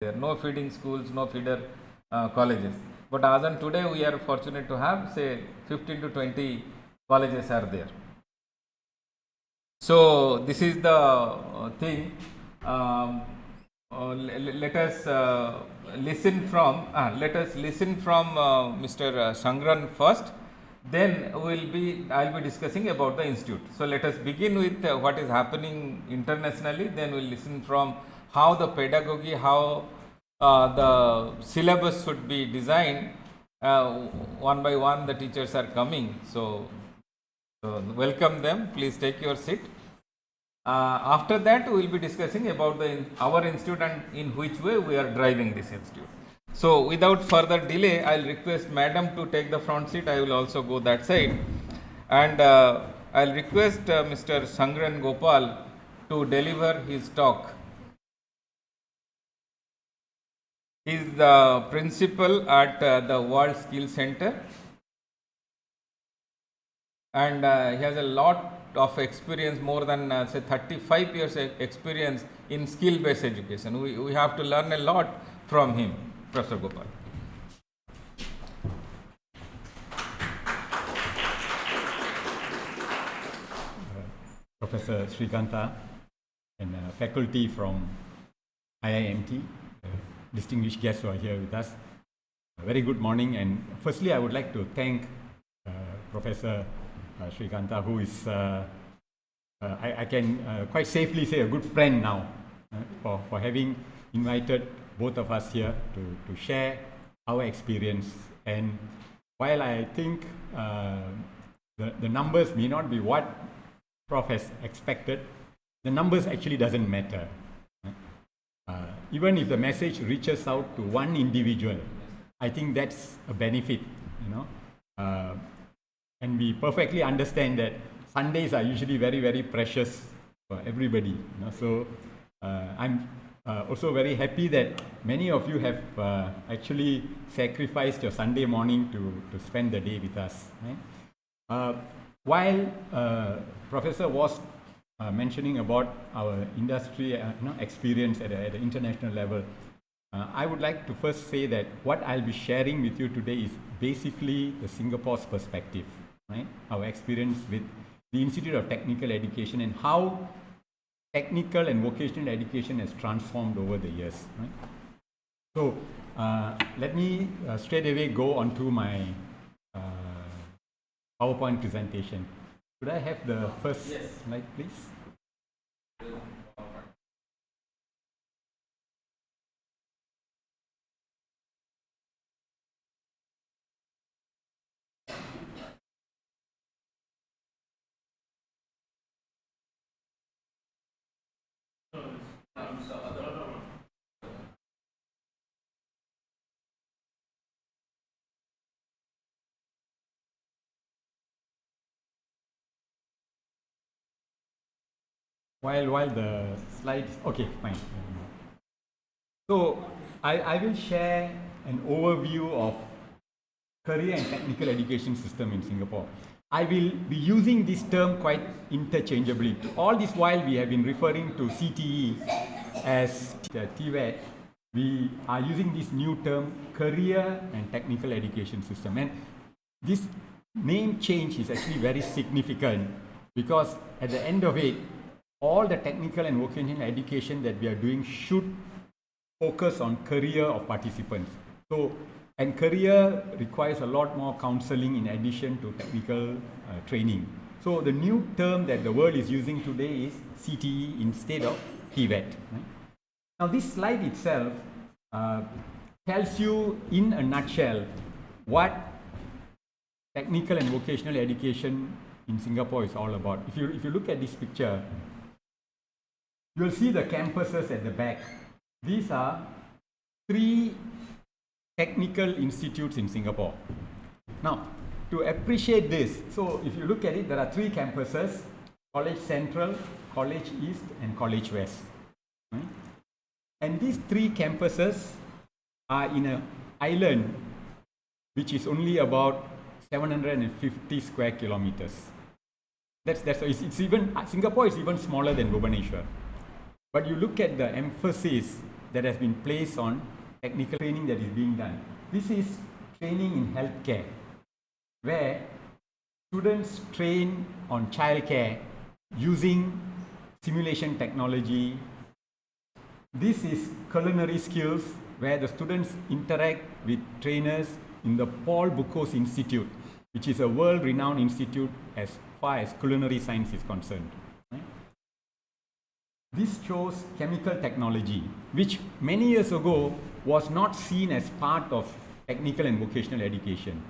There are no feeding schools, no feeder colleges. But as on today, we are fortunate to have say 15 to 20 colleges are there. So this is the thing. Let us listen from Mr. Sangran first. Then I'll be discussing about the institute. So let us begin with what is happening internationally. Then we'll listen from how the pedagogy, how the syllabus should be designed. One by one, the teachers are coming. So welcome them. Please take your seat. After that, we will be discussing about our institute and in which way we are driving this institute. So without further delay, I will request Madam to take the front seat. I will also go that side, and I will request Mr. Sangran Gopal to deliver his talk. He is the principal at the World Skill Center, and he has a lot of experience, more than say 35 years experience in skill based education. We have to learn a lot from him. Professor Gopal. Professor Srikanta and faculty from IIMT, distinguished guests who are here with us. Very good morning, and firstly I would like to thank Professor Srikanta, who is I can quite safely say a good friend now, for having invited both of us here to share our experience. And while I think the numbers may not be what Prof has expected, the numbers actually doesn't matter. Even if the message reaches out to one individual, I think that's a benefit, and we perfectly understand that Sundays are usually very, very precious for everybody. So I'm also very happy that many of you have actually sacrificed your Sunday morning to spend the day with us. Right? While Professor was mentioning about our industry experience at the international level, I would like to first say that what I'll be sharing with you today is basically the Singapore's perspective, right? Our experience with the Institute of Technical Education and how technical and vocational education has transformed over the years. Right? So let me straight away go on to my PowerPoint presentation. Could I have the first slide, please? While the slides, okay, fine. So I will share an overview of career and technical education system in Singapore. I will be using this term quite interchangeably. All this while we have been referring to CTE as TVET, we are using this new term, career and technical education system. And this name change is actually very significant because at the end of it, all the technical and vocational education that we are doing should focus on career of participants. So, and career requires a lot more counseling in addition to technical training. So the new term that the world is using today is CTE instead of TVET. Right? Now this slide itself tells you in a nutshell what technical and vocational education in Singapore is all about. If you look at this picture, you will see the campuses at the back. These are 3 technical institutes in Singapore. Now, to appreciate this, so if you look at it, there are 3 campuses: College Central, College East, and College West. Right? And these 3 campuses are in an island which is only about 750 square kilometers. It's even Singapore is even smaller than Bhubaneswar. But you look at the emphasis that has been placed on technical training that is being done. This is training in healthcare, where students train on childcare using simulation technology. This is culinary skills, where the students interact with trainers in the Paul Bocuse Institute, which is a world-renowned institute as far as culinary science is concerned. Right? This shows chemical technology, which many years ago was not seen as part of technical and vocational education.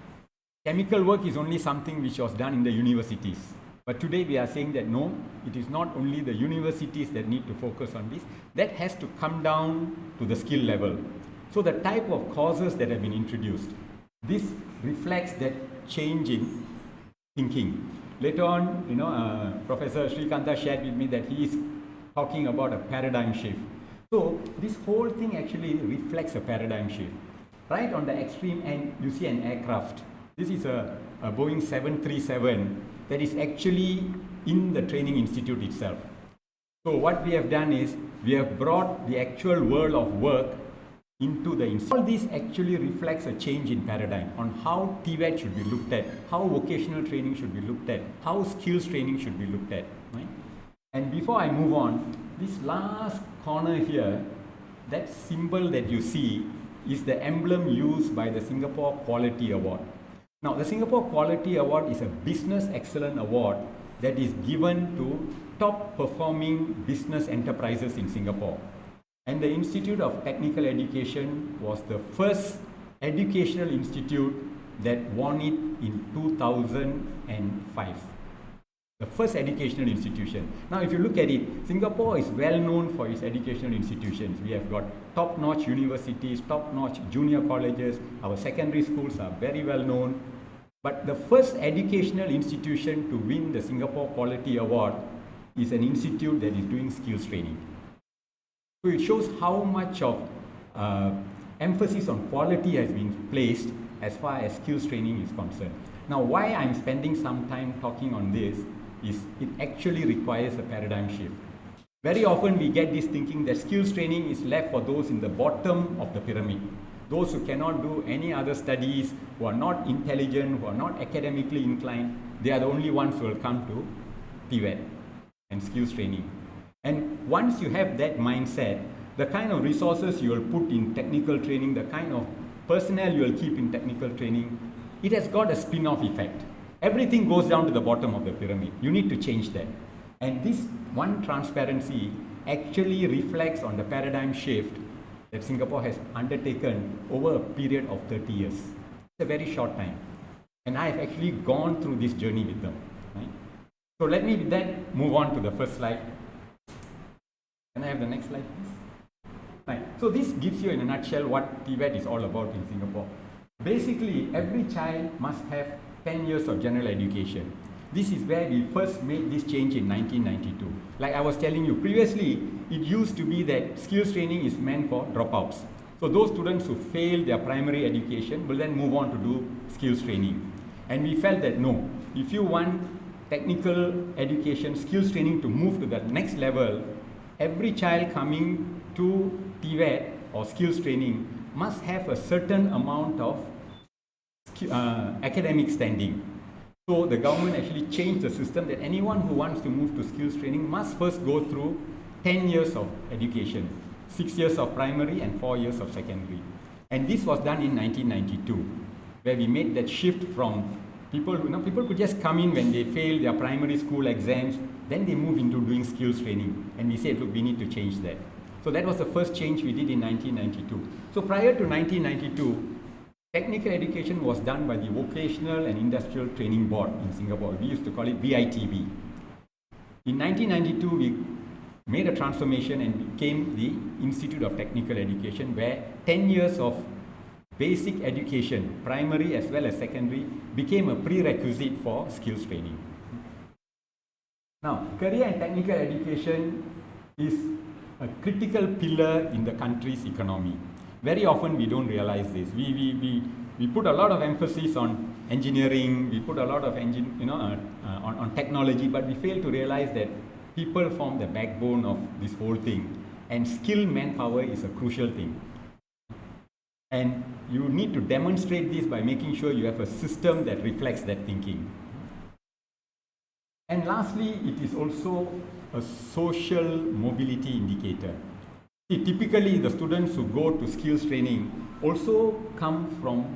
Chemical work is only something which was done in the universities. But today we are saying that no, it is not only the universities that need to focus on this, that has to come down to the skill level. So the type of courses that have been introduced, this reflects that change in thinking. Later on, Professor Srikanta shared with me that he is talking about a paradigm shift. So this whole thing actually reflects a paradigm shift. Right on the extreme end, you see an aircraft. This is a Boeing 737 that is actually in the training institute itself. So what we have done is, we have brought the actual world of work into the institute. All this actually reflects a change in paradigm on how TVET should be looked at, how vocational training should be looked at, how skills training should be looked at. Right? And before I move on, this last corner here, that symbol that you see is the emblem used by the Singapore Quality Award. Now, the Singapore Quality Award is a business excellence award that is given to top performing business enterprises in Singapore. And the Institute of Technical Education was the first educational institute that won it in 2005. The first educational institution. Now, if you look at it, Singapore is well known for its educational institutions. We have got top-notch universities, top-notch junior colleges. Our secondary schools are very well known. But the first educational institution to win the Singapore Quality Award is an institute that is doing skills training. So it shows how much of emphasis on quality has been placed as far as skills training is concerned. Now, why I'm spending some time talking on this is it actually requires a paradigm shift. Very often we get this thinking that skills training is left for those in the bottom of the pyramid. Those who cannot do any other studies, who are not intelligent, who are not academically inclined, they are the only ones who will come to TVET and skills training. And once you have that mindset, the kind of resources you will put in technical training, the kind of personnel you will keep in technical training, it has got a spin-off effect. Everything goes down to the bottom of the pyramid. You need to change that. And this one transparency actually reflects on the paradigm shift that Singapore has undertaken over a period of 30 years. It's a very short time. And I have actually gone through this journey with them. Right? So let me then move on to the first slide. Can I have the next slide, please? Right. So this gives you in a nutshell what TVET is all about in Singapore. Basically, every child must have 10 years of general education. This is where we first made this change in 1992. Like I was telling you, previously it used to be that skills training is meant for dropouts. So those students who fail their primary education will then move on to do skills training. And we felt that no, if you want technical education, skills training to move to the next level, every child coming to TVET or skills training must have a certain amount of academic standing. So the government actually changed the system that anyone who wants to move to skills training must first go through 10 years of education, 6 years of primary and 4 years of secondary. And this was done in 1992, where we made that shift from people could just come in when they fail their primary school exams, then they move into doing skills training. And we said, look, we need to change that. So that was the first change we did in 1992. So prior to 1992, technical education was done by the Vocational and Industrial Training Board in Singapore. We used to call it VITB. In 1992, we made a transformation and became the Institute of Technical Education, where 10 years of basic education, primary as well as secondary, became a prerequisite for skills training. Now, career and technical education is a critical pillar in the country's economy. Very often we don't realize this. We put a lot of emphasis on engineering, we put a lot of on technology, but we fail to realize that people form the backbone of this whole thing. and skilled manpower is a crucial thing. And you need to demonstrate this by making sure you have a system that reflects that thinking. And lastly, it is also a social mobility indicator. See, typically, the students who go to skills training also come from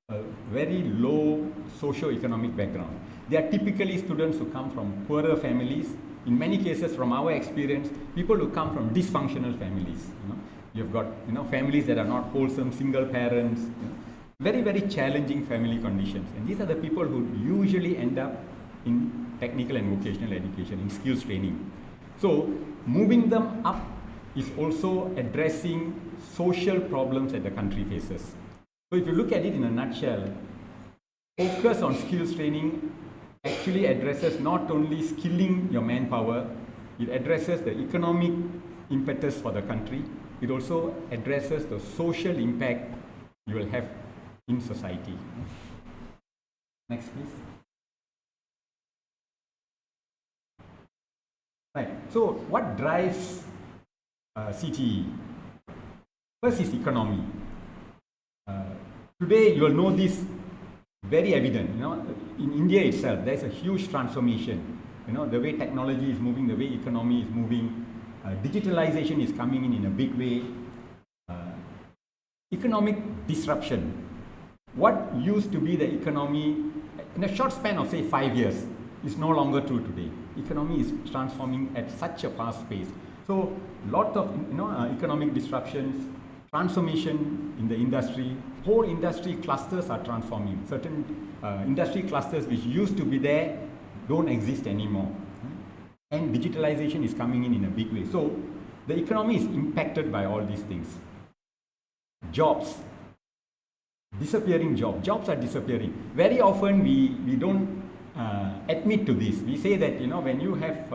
a very low socio-economic background. They are typically students who come from poorer families. In many cases, from our experience, people who come from dysfunctional families. You've got families that are not wholesome, single parents, very, very challenging family conditions. And these are the people who usually end up in technical and vocational education, in skills training. So moving them up is also addressing social problems that the country faces. So if you look at it in a nutshell, focus on skills training actually addresses not only skilling your manpower, it addresses the economic impetus for the country, it also addresses the social impact you will have in society. Next, please. Right. So, what drives CTE? First is economy. Today, you will know this very evident. In India itself, there is a huge transformation. The way technology is moving, the way economy is moving, digitalization is coming in a big way. Economic disruption. What used to be the economy in a short span of say 5 years is no longer true today. Economy is transforming at such a fast pace. So, lot of economic disruptions, transformation in the industry, whole industry clusters are transforming. Certain industry clusters which used to be there don't exist anymore. And digitalization is coming in a big way. So, the economy is impacted by all these things. Jobs. Disappearing jobs. Jobs are disappearing. Very often we don't admit to this. We say that when you have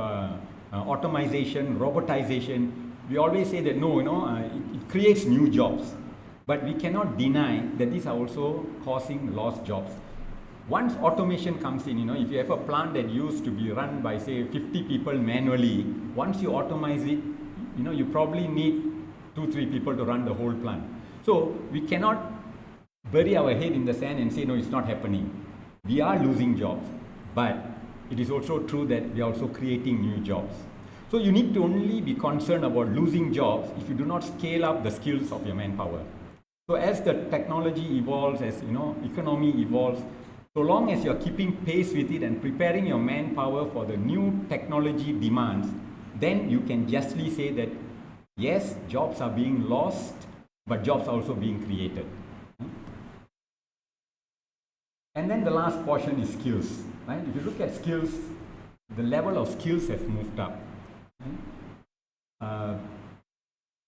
automation, robotization, we always say that no, it creates new jobs. But we cannot deny that these are also causing lost jobs. Once automation comes in, if you have a plant that used to be run by say 50 people manually, once you automate it, you probably need 2-3 people to run the whole plant. So we cannot bury our head in the sand and say no, it's not happening. We are losing jobs, but it is also true that we are also creating new jobs. So you need to only be concerned about losing jobs if you do not scale up the skills of your manpower. So as the technology evolves, as economy evolves, so long as you are keeping pace with it and preparing your manpower for the new technology demands, then you can justly say that yes, jobs are being lost, but jobs are also being created. And then the last portion is skills. Right? If you look at skills, the level of skills has moved up.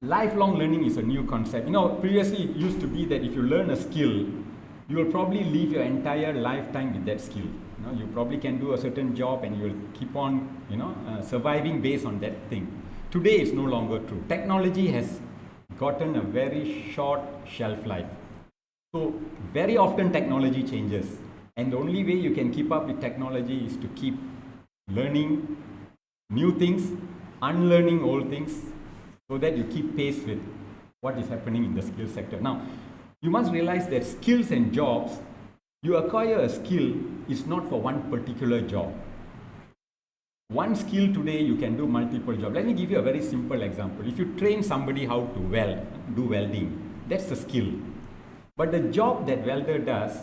Lifelong learning is a new concept. Previously it used to be that if you learn a skill, you will probably live your entire lifetime with that skill. You probably can do a certain job and you will keep on, surviving based on that thing. Today it's no longer true. Technology has gotten a very short shelf life. So very often technology changes, and the only way you can keep up with technology is to keep learning new things, unlearning old things, so that you keep pace with what is happening in the skill sector. Now, you must realize that skills and jobs, you acquire a skill is not for one particular job. One skill today, you can do multiple jobs. Let me give you a very simple example. If you train somebody how to do welding, that's a skill. But the job that welder does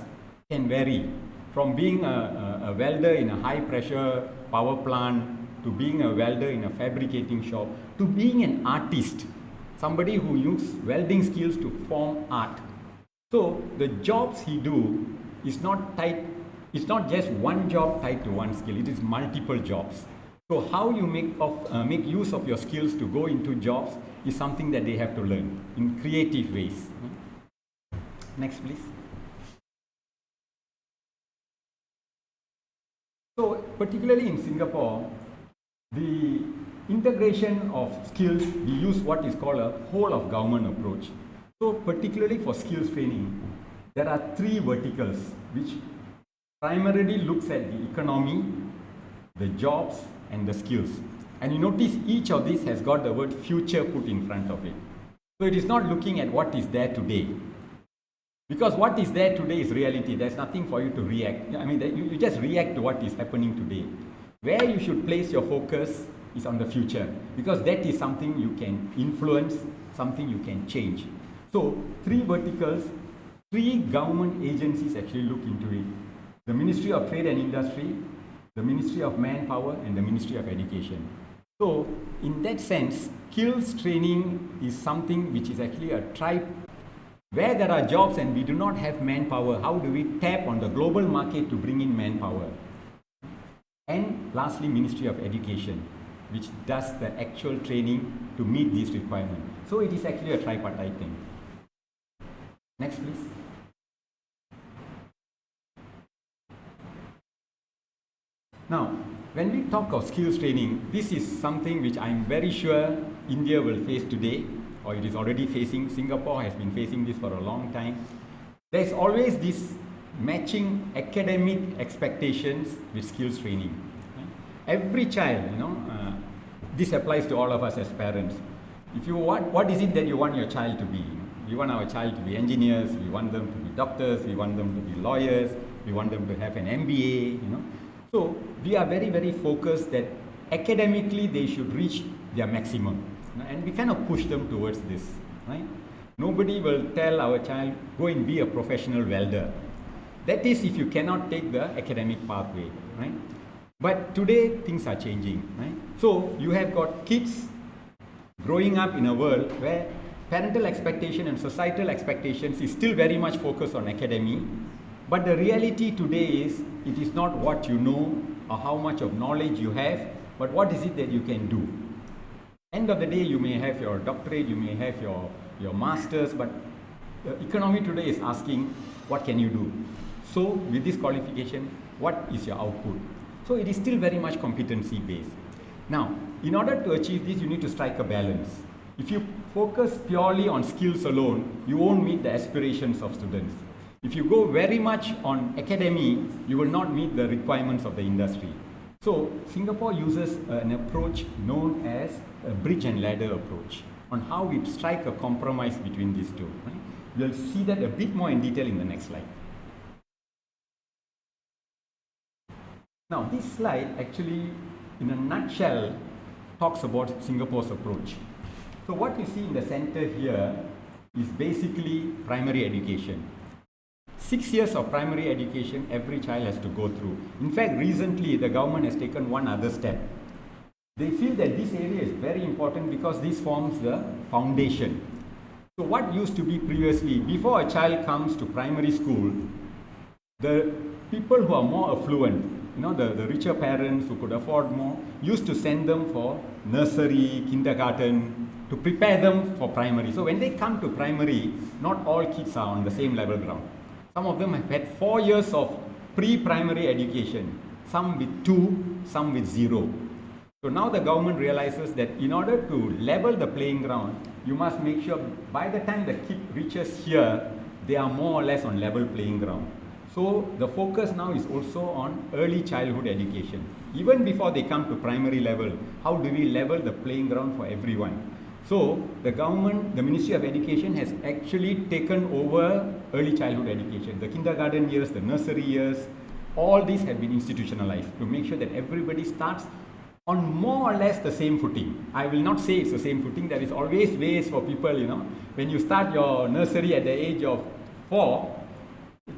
can vary from being a welder in a high pressure power plant to being a welder in a fabricating shop to being an artist, somebody who uses welding skills to form art. So the jobs he do is not tied, it's not just one job tied to one skill, it is multiple jobs. So how you make use of your skills to go into jobs is something that they have to learn in creative ways. Next, please. So, particularly in Singapore, the integration of skills, we use what is called a whole of government approach. So, particularly for skills training, there are 3 verticals which primarily looks at the economy, the jobs and the skills. And you notice each of these has got the word future put in front of it. So it is not looking at what is there today. Because what is there today is reality. There's nothing for you to react. I mean, you just react to what is happening today. Where you should place your focus is on the future. Because that is something you can influence, something you can change. So, 3 verticals, 3 government agencies actually look into it. The Ministry of Trade and Industry, the Ministry of Manpower, and the Ministry of Education. So, in that sense, skills training is something which is actually a tribe. Where there are jobs and we do not have manpower, how do we tap on the global market to bring in manpower? And lastly, Ministry of Education, which does the actual training to meet these requirements. So it is actually a tripartite thing. Next, please. Now, when we talk of skills training, this is something which I'm very sure India will face today, or it is already facing. Singapore has been facing this for a long time. There's always this matching academic expectations with skills training. Every child, this applies to all of us as parents. If you want, what is it that you want your child to be? We want our child to be engineers, we want them to be doctors, we want them to be lawyers, we want them to have an MBA, So we are very, very focused that academically they should reach their maximum. And we kind of push them towards this, right? Nobody will tell our child, go and be a professional welder. That is if you cannot take the academic pathway, right? But today things are changing, right? So you have got kids growing up in a world where parental expectation and societal expectations is still very much focused on academy. But the reality today is, it is not what you know or how much of knowledge you have, but what is it that you can do. End of the day, you may have your doctorate, you may have your master's, but the economy today is asking, what can you do? So with this qualification, what is your output? So it is still very much competency based. Now, in order to achieve this, you need to strike a balance. If you focus purely on skills alone, you won't meet the aspirations of students. If you go very much on academy, you will not meet the requirements of the industry. So Singapore uses an approach known as a bridge and ladder approach on how we strike a compromise between these two. Right? We'll see that a bit more in detail in the next slide. Now this slide actually, in a nutshell, talks about Singapore's approach. So what you see in the center here is basically primary education. 6 years of primary education every child has to go through. In fact, recently the government has taken one other step. They feel that this area is very important because this forms the foundation. So what used to be previously, before a child comes to primary school, the people who are more affluent, the richer parents who could afford more, used to send them for nursery, kindergarten, to prepare them for primary. So when they come to primary, not all kids are on the same level ground. Some of them have had 4 years of pre-primary education, some with 2, some with 0. So now the government realizes that in order to level the playing ground, you must make sure by the time the kid reaches here, they are more or less on level playing ground. So the focus now is also on early childhood education. Even before they come to primary level, how do we level the playing ground for everyone? So the government, the Ministry of Education has actually taken over early childhood education. The kindergarten years, the nursery years, all these have been institutionalized to make sure that everybody starts on more or less the same footing. I will not say it's the same footing. There is always ways for people, when you start your nursery at the age of 4,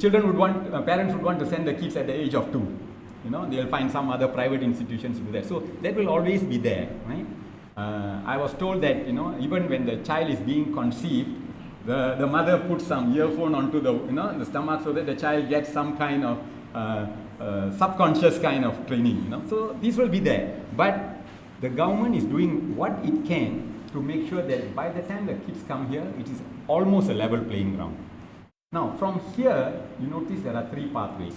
parents would want to send the kids at the age of 2. They'll find some other private institutions to do that. So that will always be there, right? I was told that, even when the child is being conceived, the mother puts some earphone onto the stomach so that the child gets some kind of subconscious kind of training, So this will be there. But the government is doing what it can to make sure that by the time the kids come here, it is almost a level playing ground. Now, from here, you notice there are 3 pathways.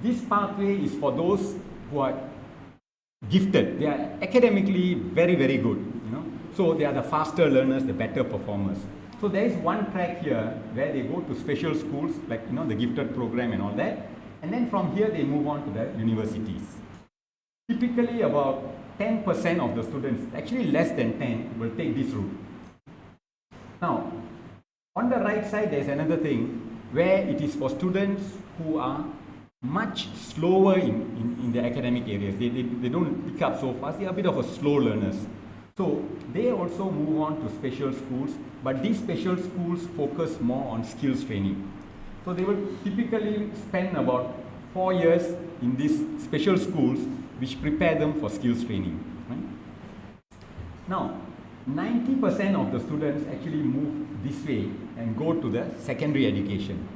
This pathway is for those who are gifted. They are academically very, very good. So they are the faster learners, the better performers. So there is one track here where they go to special schools, like the gifted program and all that. And then from here they move on to the universities. typically about 10% of the students, actually less than 10, will take this route. Now, on the right side, there's another thing where it is for students who are much slower in the academic areas. They don't pick up so fast. They are a bit of a slow learners. So they also move on to special schools, but these special schools focus more on skills training. So they will typically spend about 4 years in these special schools which prepare them for skills training. Right? Now, 90% of the students actually move this way and go to the secondary education.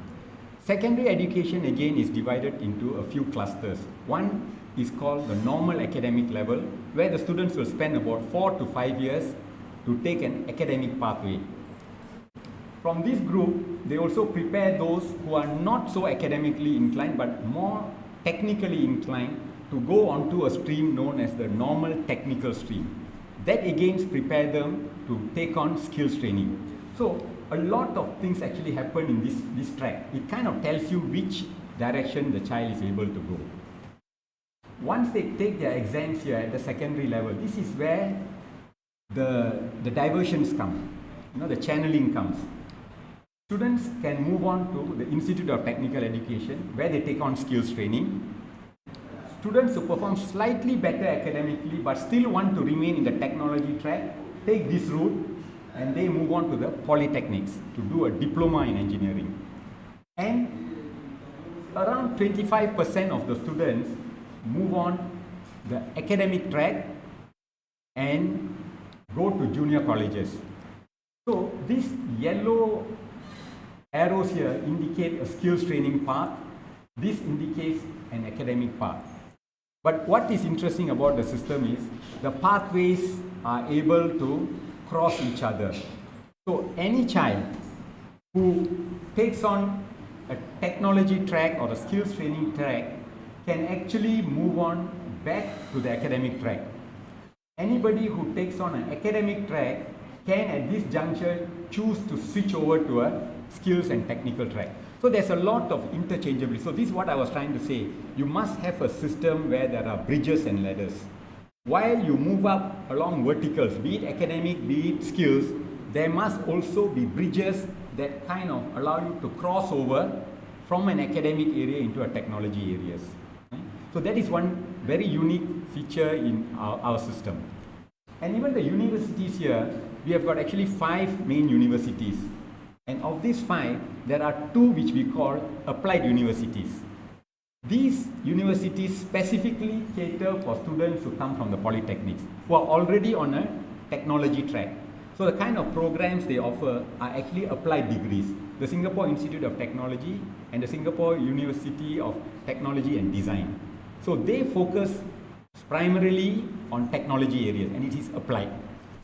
Secondary education again is divided into a few clusters. One is called the normal academic level, where the students will spend about 4 to 5 years to take an academic pathway. From this group, they also prepare those who are not so academically inclined but more technically inclined to go onto a stream known as the normal technical stream. That again prepare them to take on skills training. So a lot of things actually happen in this track. It kind of tells you which direction the child is able to go. Once they take their exams here at the secondary level, this is where the diversions come, the channeling comes. Students can move on to the Institute of Technical Education, where they take on skills training. Students who perform slightly better academically but still want to remain in the technology track take this route and they move on to the polytechnics to do a diploma in engineering. And around 25% of the students move on the academic track and go to junior colleges. So these yellow arrows here indicate a skills training path. This indicates an academic path. But what is interesting about the system is the pathways are able to cross each other. So any child who takes on a technology track or a skills training track can actually move on back to the academic track. Anybody who takes on an academic track can at this juncture choose to switch over to a skills and technical track. So there's a lot of interchangeability. So this is what I was trying to say. You must have a system where there are bridges and ladders. While you move up along verticals, be it academic, be it skills, there must also be bridges that kind of allow you to cross over from an academic area into a technology areas. So that is one very unique feature in our system. And even the universities here, we have got actually 5 main universities. And of these 5, there are 2 which we call applied universities. These universities specifically cater for students who come from the polytechnics, who are already on a technology track. So the kind of programs they offer are actually applied degrees. The Singapore Institute of Technology and the Singapore University of Technology and Design. So they focus primarily on technology areas and it is applied.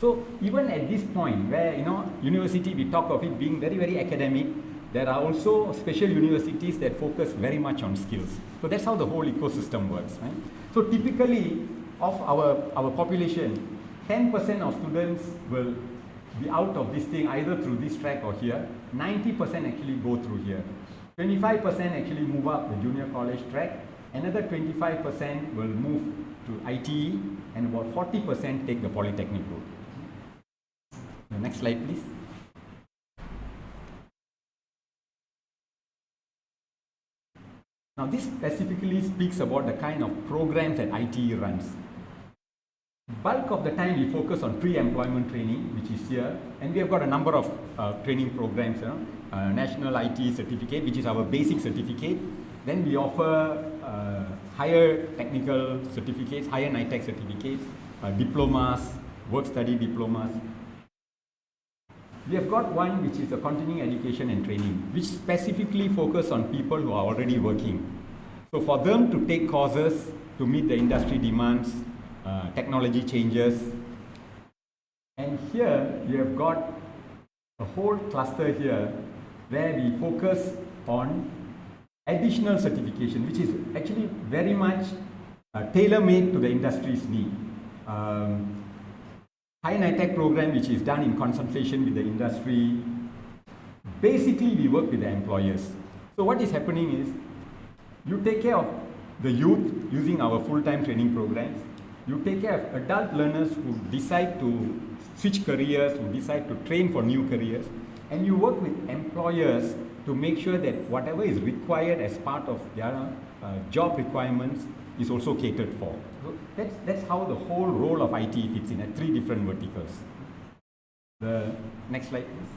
So even at this point where, university, we talk of it being very, very academic, there are also special universities that focus very much on skills. So that's how the whole ecosystem works, right? So typically of our population, 10% of students will be out of this thing either through this track or here. 90% actually go through here. 25% actually move up the junior college track. Another 25% will move to ITE and about 40% take the polytechnic route. The next slide, please. Now this specifically speaks about the kind of programs that ITE runs. Bulk of the time we focus on pre-employment training, which is here, and we have got a number of training programs, National ITE Certificate, which is our basic certificate. Then we offer higher technical certificates, higher NITEC certificates, diplomas, work study diplomas. We have got one which is a continuing education and training, which specifically focus on people who are already working. So for them to take courses to meet the industry demands, technology changes. And here we have got a whole cluster here where we focus on additional certification, which is actually very much tailor-made to the industry's need. High NITEC program, which is done in consultation with the industry. Basically, we work with the employers. So what is happening is, you take care of the youth using our full-time training programs. You take care of adult learners who decide to switch careers, who decide to train for new careers, and you work with employers to make sure that whatever is required as part of their job requirements is also catered for. So that's how the whole role of IT fits in at 3 different verticals. The next slide, please.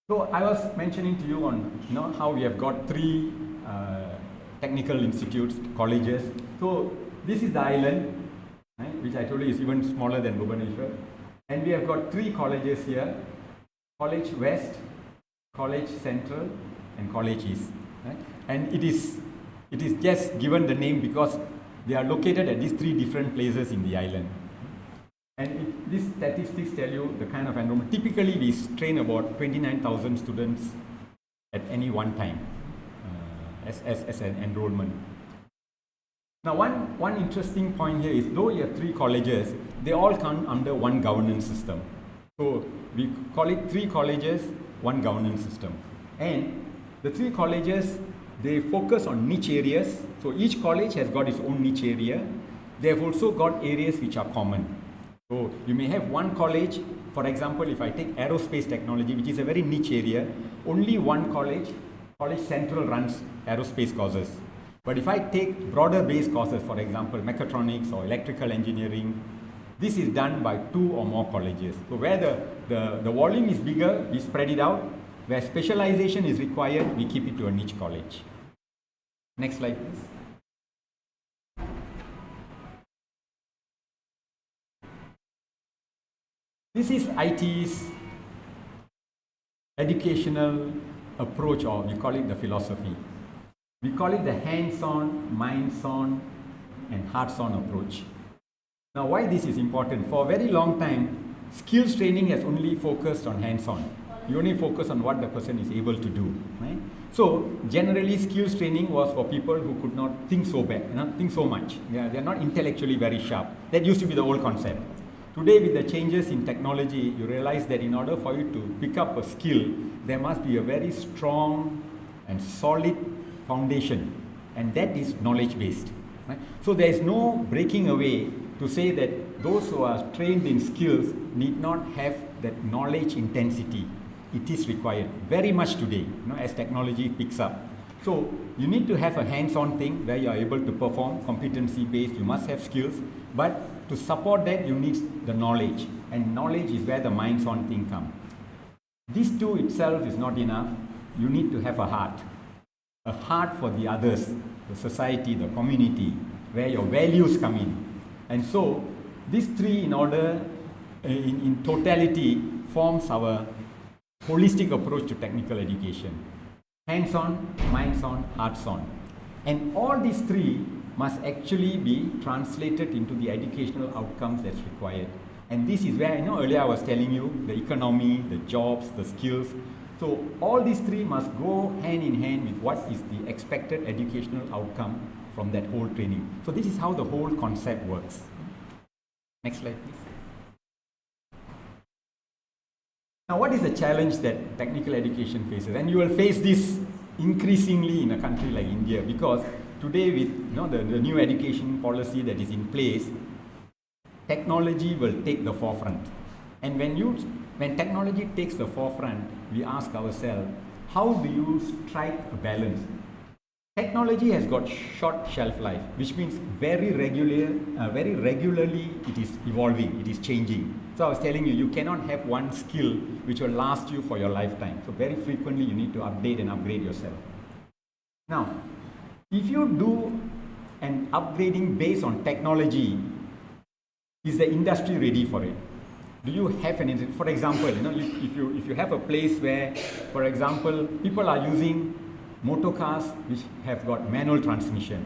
So I was mentioning to you on how we have got 3 technical institutes, colleges. So this is the island, right, which I told you is even smaller than Bhubaneswar. And we have got 3 colleges here: College West, College Central, and College East. Right? And it is just given the name because they are located at these 3 different places in the island. And these statistics tell you the kind of enrollment. Typically, we train about 29,000 students at any one time as an enrollment. Now, one interesting point here is, though you have 3 colleges, they all come under one governance system. So we call it 3 colleges, one governance system. And the 3 colleges, they focus on niche areas. So each college has got its own niche area. They have also got areas which are common. So you may have one college, for example, if I take aerospace technology, which is a very niche area, only one college, College Central, runs aerospace courses. But if I take broader based courses, for example, mechatronics or electrical engineering, this is done by 2 or more colleges. So where the volume is bigger, we spread it out. Where specialization is required, we keep it to a niche college. Next slide, please. This is IT's educational approach, or we call it the philosophy. We call it the hands-on, minds-on, and hearts-on approach. Now, why this is important? For a very long time, skills training has only focused on hands-on. You only focus on what the person is able to do, right? So, generally, skills training was for people who could not think so think so much. They are not intellectually very sharp. That used to be the old concept. Today, with the changes in technology, you realize that in order for you to pick up a skill, there must be a very strong and solid foundation, and that is knowledge-based. Right? So there is no breaking away to say that those who are trained in skills need not have that knowledge intensity. It is required very much today, as technology picks up. So you need to have a hands-on thing where you are able to perform, competency-based. You must have skills, but to support that, you need the knowledge, and knowledge is where the minds-on thing comes. This too itself is not enough. You need to have a heart for the others, the society, the community, where your values come in. And so these 3 in totality forms our holistic approach to technical education. Hands-on, minds-on, hearts-on. And all these 3 must actually be translated into the educational outcomes that's required. And this is where, earlier I was telling you, the economy, the jobs, the skills. So all these 3 must go hand in hand with what is the expected educational outcome from that whole training. So this is how the whole concept works. Next slide, please. Now, what is the challenge that technical education faces? And you will face this increasingly in a country like India, because today with the new education policy that is in place, technology will take the forefront. And when technology takes the forefront, we ask ourselves, how do you strike a balance? Technology has got short shelf life, which means very regularly it is evolving, it is changing. So I was telling you, you cannot have one skill which will last you for your lifetime. So very frequently you need to update and upgrade yourself. Now, if you do an upgrading based on technology, is the industry ready for it? Do you have for example, if you have a place where, for example, people are using motor cars which have got manual transmission,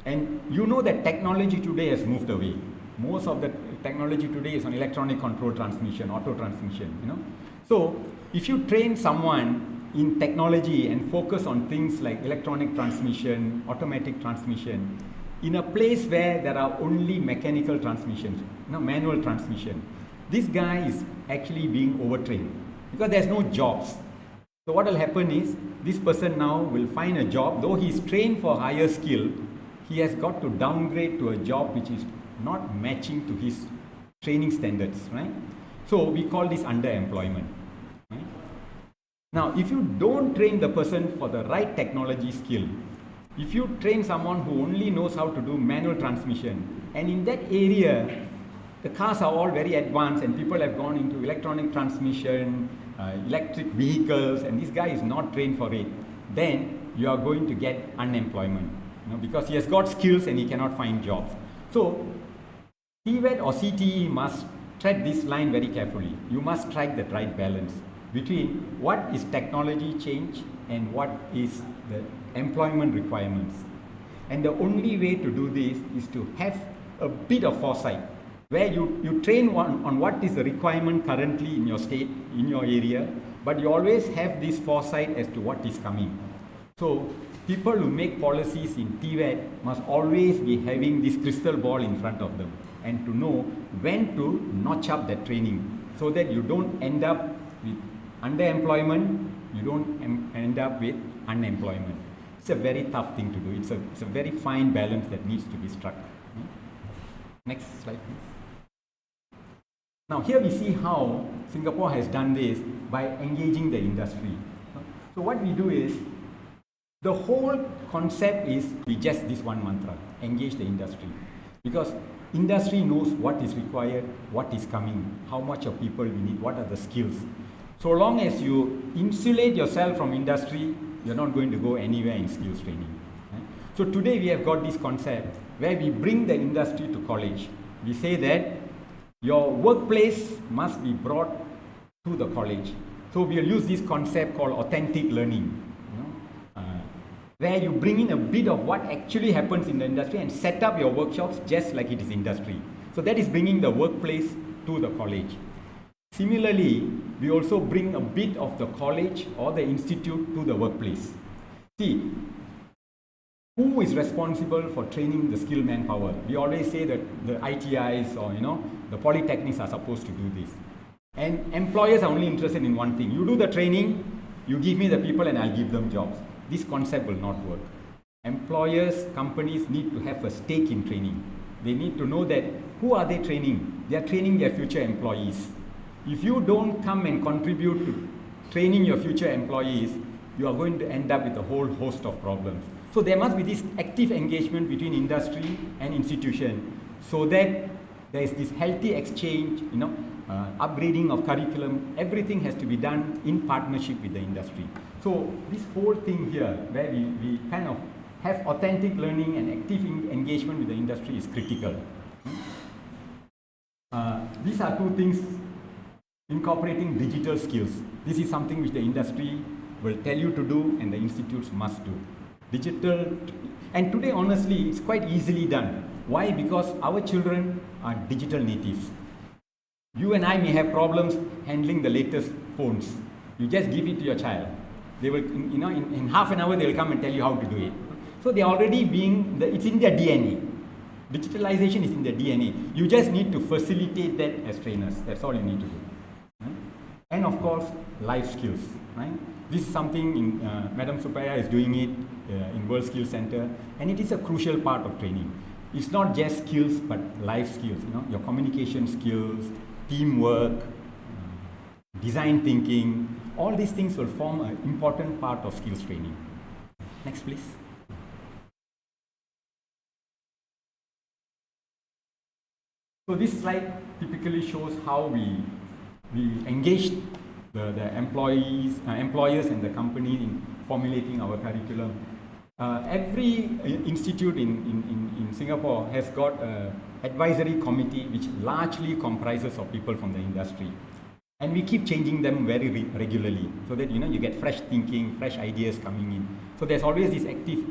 and that technology today has moved away. Most of the technology today is on electronic control transmission, auto transmission, So if you train someone in technology and focus on things like electronic transmission, automatic transmission, in a place where there are only mechanical transmissions, manual transmission, this guy is actually being overtrained because there's no jobs. So what will happen is, this person now will find a job, though he is trained for higher skill, he has got to downgrade to a job which is not matching to his training standards, right? So we call this underemployment. Right? Now, if you don't train the person for the right technology skill, if you train someone who only knows how to do manual transmission, and in that area, the cars are all very advanced and people have gone into electronic transmission, electric vehicles, and this guy is not trained for it, then you are going to get unemployment, because he has got skills and he cannot find jobs. So, TVET or CTE must tread this line very carefully. You must strike the right balance between what is technology change and what is the employment requirements. And the only way to do this is to have a bit of foresight, where you train on what is the requirement currently in your state, in your area, but you always have this foresight as to what is coming. So people who make policies in TVET must always be having this crystal ball in front of them and to know when to notch up that training, so that you don't end up with underemployment, you don't end up with unemployment. It's a very tough thing to do. It's a very fine balance that needs to be struck. Next slide, please. Now here we see how Singapore has done this by engaging the industry. So what we do is, the whole concept is we just this one mantra, engage the industry. Because industry knows what is required, what is coming, how much of people we need, what are the skills. So long as you insulate yourself from industry, you're not going to go anywhere in skills training. Right? So today we have got this concept where we bring the industry to college. We say that your workplace must be brought to the college. So we'll use this concept called authentic learning, where you bring in a bit of what actually happens in the industry and set up your workshops just like it is industry. So that is bringing the workplace to the college. Similarly, we also bring a bit of the college or the institute to the workplace. See, who is responsible for training the skilled manpower? We always say that the ITIs or the polytechnics are supposed to do this. And employers are only interested in one thing. You do the training, you give me the people and I'll give them jobs. This concept will not work. Employers, companies need to have a stake in training. They need to know that who are they training? They are training their future employees. If you don't come and contribute to training your future employees, you are going to end up with a whole host of problems. So there must be this active engagement between industry and institution, so that there is this healthy exchange, upgrading of curriculum. Everything has to be done in partnership with the industry. So this whole thing here, where we kind of have authentic learning and active engagement with the industry, is critical. These are two things. Incorporating digital skills. This is something which the industry will tell you to do and the institutes must do. Digital, and today honestly it's quite easily done. Why? Because our children are digital natives. You and I may have problems handling the latest phones. You just give it to your child. They will, in half an hour they will come and tell you how to do it. So they are already it's in their DNA. Digitalization is in their DNA. You just need to facilitate that as trainers. That's all you need to do. And of course, life skills. Right? This is something Madam Supaya is doing it in World Skills Center, and it is a crucial part of training. It's not just skills, but life skills. Your communication skills, teamwork, design thinking. All these things will form an important part of skills training. Next, please. So this slide typically shows how we engage the employers and the company in formulating our curriculum. Every institute in Singapore has got an advisory committee which largely comprises of people from the industry. And we keep changing them very regularly, so that you get fresh thinking, fresh ideas coming in. So there's always this active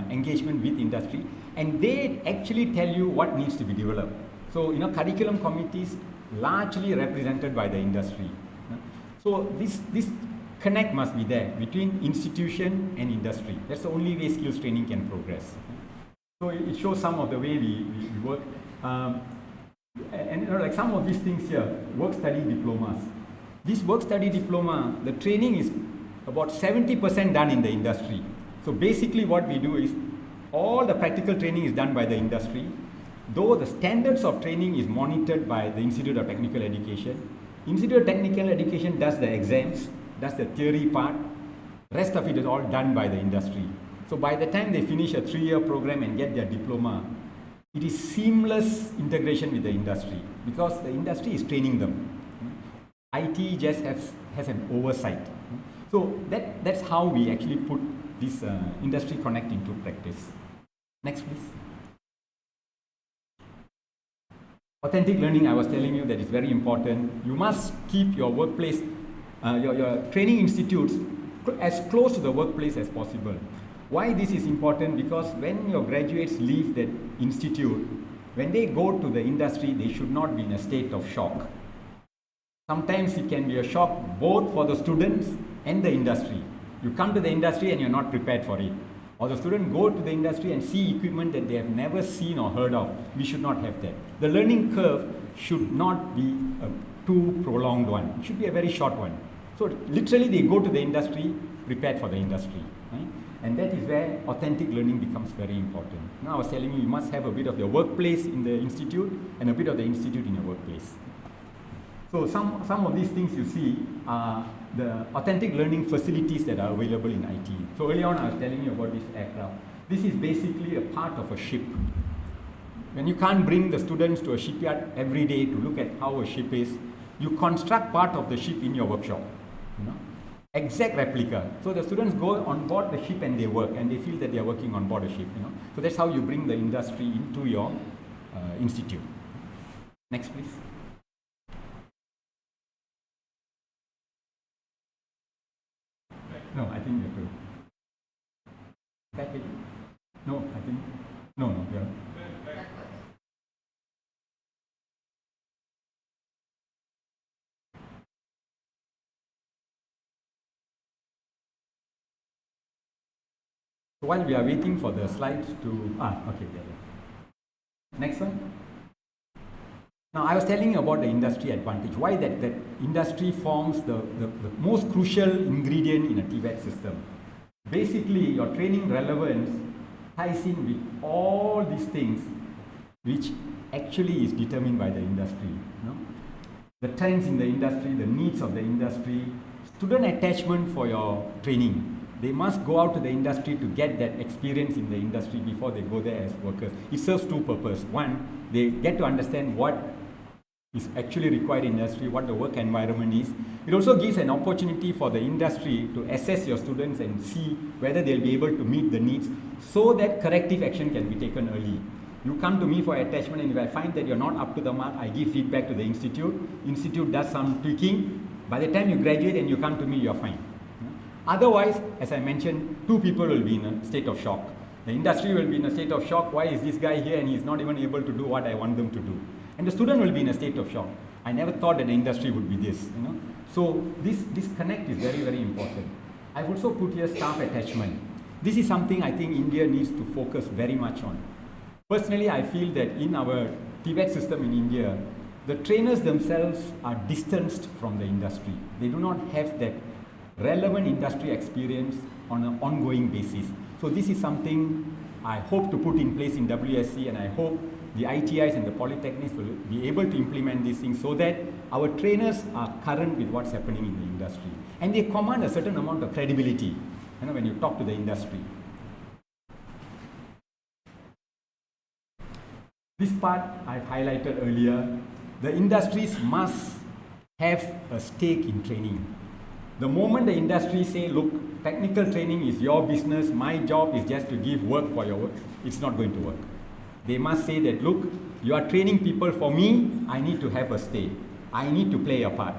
engagement with industry, and they actually tell you what needs to be developed. So curriculum committees largely represented by the industry. So this connect must be there between institution and industry. That's the only way skills training can progress. So it shows some of the way we work. And like some of these things here, work-study diplomas. This work-study diploma, the training is about 70% done in the industry. So basically what we do is all the practical training is done by the industry, though the standards of training is monitored by the Institute of Technical Education. Institute of Technical Education does the exams, does the theory part, rest of it is all done by the industry. So by the time they finish a 3-year program and get their diploma, it is seamless integration with the industry because the industry is training them. IT just has an oversight. So that's how we actually put this industry connect into practice. Next, please. Authentic learning, I was telling you that is very important. You must keep your workplace, your training institutes as close to the workplace as possible. Why this is important? Because when your graduates leave that institute, when they go to the industry, they should not be in a state of shock. Sometimes it can be a shock both for the students and the industry. You come to the industry and you're not prepared for it. Or the student go to the industry and see equipment that they have never seen or heard of. We should not have that. The learning curve should not be a too prolonged one. It should be a very short one. So literally they go to the industry prepared for the industry. Right? And that is where authentic learning becomes very important. Now I was telling you, you must have a bit of your workplace in the institute and a bit of the institute in your workplace. So some of these things you see are the authentic learning facilities that are available in IT. So early on I was telling you about this aircraft. This is basically a part of a ship. When you can't bring the students to a shipyard every day to look at how a ship is, you construct part of the ship in your workshop. You know? Exact replica. So the students go on board the ship and they work and they feel that they are working on board a ship. You know? So that's how you bring the industry into your institute. Next, please. No, I think you have to. Back again. No, I think. No, yeah. So while we are waiting for the slides to. Okay, yeah. Next one. Now, I was telling you about the industry advantage, why that industry forms the most crucial ingredient in a TVET system. Basically, your training relevance ties in with all these things which actually is determined by the industry. You know? The trends in the industry, the needs of the industry, student attachment for your training. They must go out to the industry to get that experience in the industry before they go there as workers. It serves two purposes. One, they get to understand what is actually required in industry, what the work environment is. It also gives an opportunity for the industry to assess your students and see whether they'll be able to meet the needs so that corrective action can be taken early. You come to me for attachment and if I find that you're not up to the mark, I give feedback to the institute. Institute does some tweaking. By the time you graduate and you come to me, you're fine. Otherwise, as I mentioned, two people will be in a state of shock. The industry will be in a state of shock. Why is this guy here and he's not even able to do what I want them to do? And the student will be in a state of shock. I never thought that the industry would be this, you know. So this connect is very, very important. I've also put here staff attachment. This is something I think India needs to focus very much on. Personally, I feel that in our TVET system in India, the trainers themselves are distanced from the industry. They do not have that relevant industry experience on an ongoing basis. So this is something I hope to put in place in WSC, and I hope the ITIs and the polytechnics will be able to implement these things so that our trainers are current with what's happening in the industry. And they command a certain amount of credibility, you know, when you talk to the industry. This part I've highlighted earlier. The industries must have a stake in training. The moment the industry say, look, technical training is your business, my job is just to give work for your work, it's not going to work. They must say that, look, you are training people for me, I need to have a stake. I need to play a part.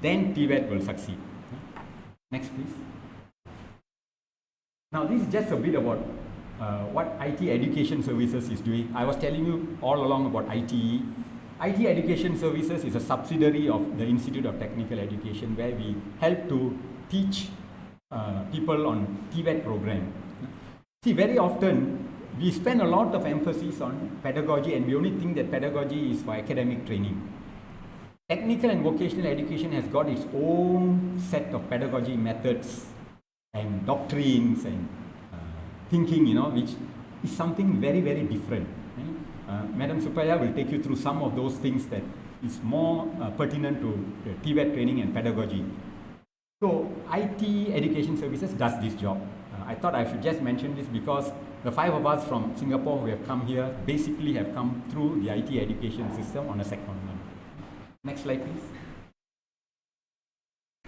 Then TVET will succeed. Next, please. Now, this is just a bit about what IT Education Services is doing. I was telling you all along about ITE. IT Education Services is a subsidiary of the Institute of Technical Education where we help to teach people on TVET program. See, very often we spend a lot of emphasis on pedagogy and we only think that pedagogy is for academic training. Technical and vocational education has got its own set of pedagogy methods and doctrines and thinking, which is something very, very different. Right? Madam Supaya will take you through some of those things that is more pertinent to TVET training and pedagogy. So IT Education Services does this job. I thought I should just mention this because the 5 of us from Singapore who have come here basically have come through the IT education system on a secondment. Next slide, please.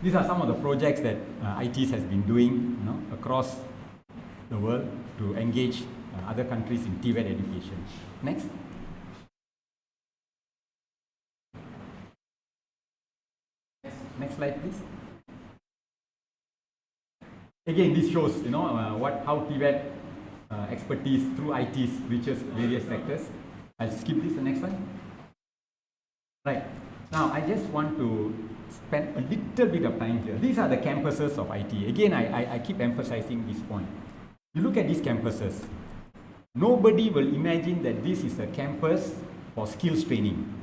These are some of the projects that ITs has been doing across the world to engage other countries in TVET education. Next. Next slide, please. Again, this shows, how TVET expertise through ITs reaches various sectors. I'll skip this, the next one. Right. Now, I just want to spend a little bit of time here. These are the campuses of IT. Again, I keep emphasizing this point. You look at these campuses. Nobody will imagine that this is a campus for skills training.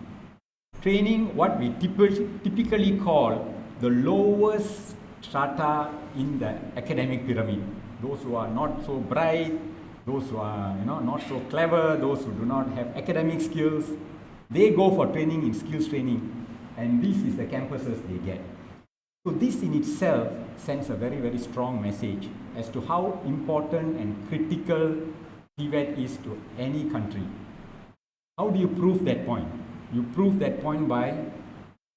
Training what we typically call the lowest strata in the academic pyramid. Those who are not so bright, those who are not so clever, those who do not have academic skills, they go for training in skills training, and this is the campuses they get. So this in itself sends a very, very strong message as to how important and critical TVET is to any country. How do you prove that point? You prove that point by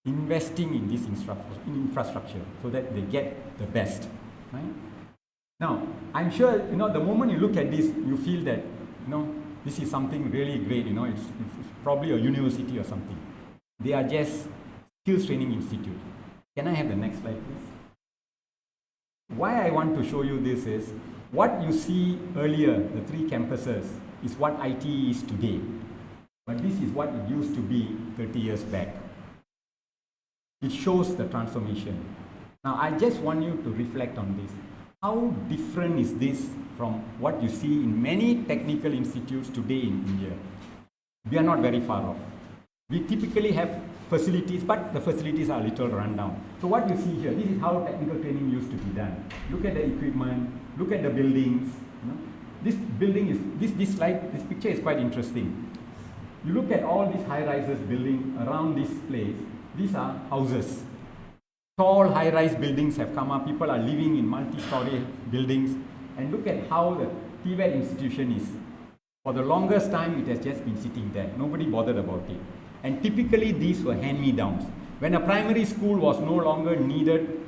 investing in this infrastructure so that they get the best. Right? Now, I'm sure the moment you look at this, you feel that this is something really great. It's probably a university or something. They are just skills training institute. Can I have the next slide, please? Why I want to show you this is what you see earlier, the 3 campuses, is what IT is today. But this is what it used to be 30 years back. It shows the transformation. Now, I just want you to reflect on this. How different is this from what you see in many technical institutes today in India? We are not very far off. We typically have facilities, but the facilities are a little rundown. So what you see here, this is how technical training used to be done. Look at the equipment, look at the buildings. This building is, this slide, this picture is quite interesting. You look at all these high-rises building around this place, these are houses. Tall high-rise buildings have come up, people are living in multi-story buildings, and look at how the TVET institution is. For the longest time, it has just been sitting there. Nobody bothered about it. And typically, these were hand-me-downs. When a primary school was no longer needed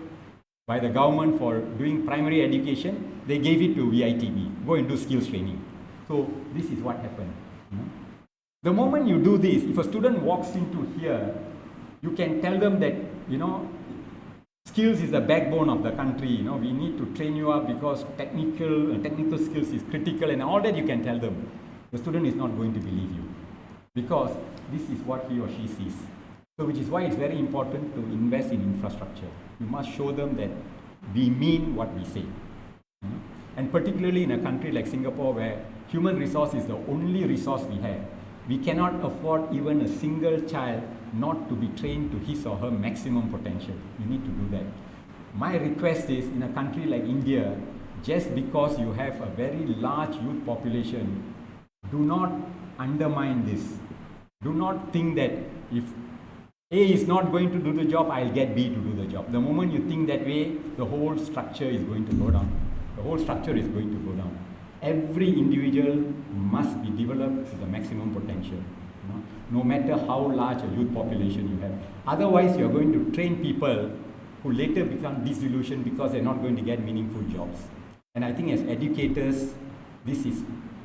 by the government for doing primary education, they gave it to VITB, go and do skills training. So this is what happened. The moment you do this, if a student walks into here, you can tell them that, skills is the backbone of the country. We need to train you up because technical skills is critical, and all that you can tell them. The student is not going to believe you because this is what he or she sees. So which is why it's very important to invest in infrastructure. You must show them that we mean what we say. And particularly in a country like Singapore where human resource is the only resource we have, we cannot afford even a single child not to be trained to his or her maximum potential. We need to do that. My request is, in a country like India, just because you have a very large youth population, do not undermine this. Do not think that if A is not going to do the job, I'll get B to do the job. The moment you think that way, the whole structure is going to go down. The whole structure is going to go down. Every individual must be developed to the maximum potential, no matter how large a youth population you have. Otherwise, you are going to train people who later become disillusioned because they're not going to get meaningful jobs. And I think as educators, this is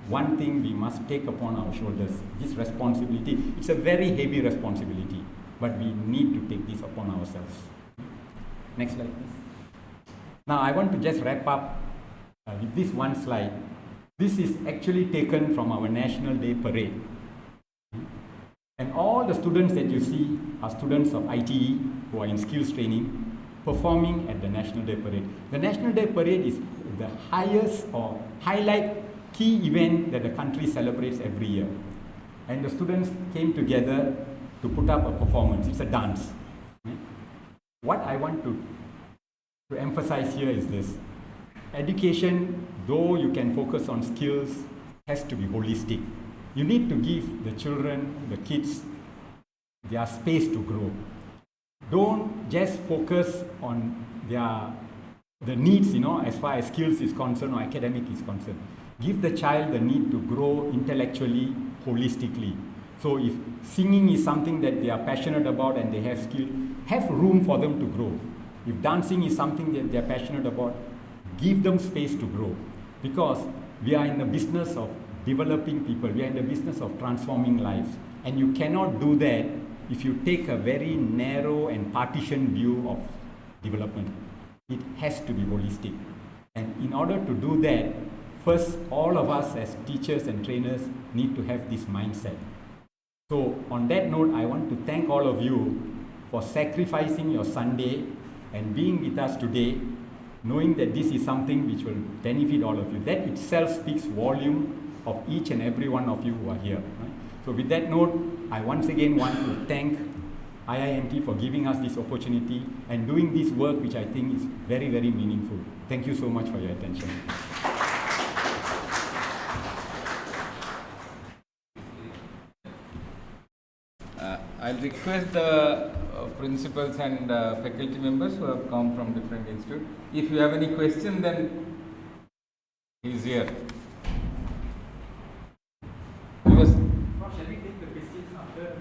one thing we must take upon our shoulders, this responsibility. It's a very heavy responsibility, but we need to take this upon ourselves. Next slide, please. Now, I want to just wrap up with this one slide. This is actually taken from our National Day Parade. And all the students that you see are students of ITE who are in skills training, performing at the National Day Parade. The National Day Parade is the highest or highlight key event that the country celebrates every year. And the students came together to put up a performance. It's a dance. What I want to emphasize here is this. education, though you can focus on skills, has to be holistic. You need to give the children, the kids, their space to grow. Don't just focus on the needs, as far as skills is concerned or academic is concerned. Give the child the need to grow intellectually, holistically. So if singing is something that they are passionate about and they have skill, have room for them to grow. If dancing is something that they are passionate about, give them space to grow. Because we are in the business of developing people. We are in the business of transforming lives. And you cannot do that if you take a very narrow and partition view of development. It has to be holistic. And in order to do that, first, all of us as teachers and trainers need to have this mindset. So on that note, I want to thank all of you for sacrificing your Sunday and being with us today, knowing that this is something which will benefit all of you. That itself speaks volume of each and every one of you who are here. Right? So with that note, I once again want to thank IIMT for giving us this opportunity and doing this work, which I think is very, very meaningful. Thank you so much for your attention. I'll request the principals and faculty members who have come from different institutes. If you have any question, then he is here. Because Shall we take the questions after?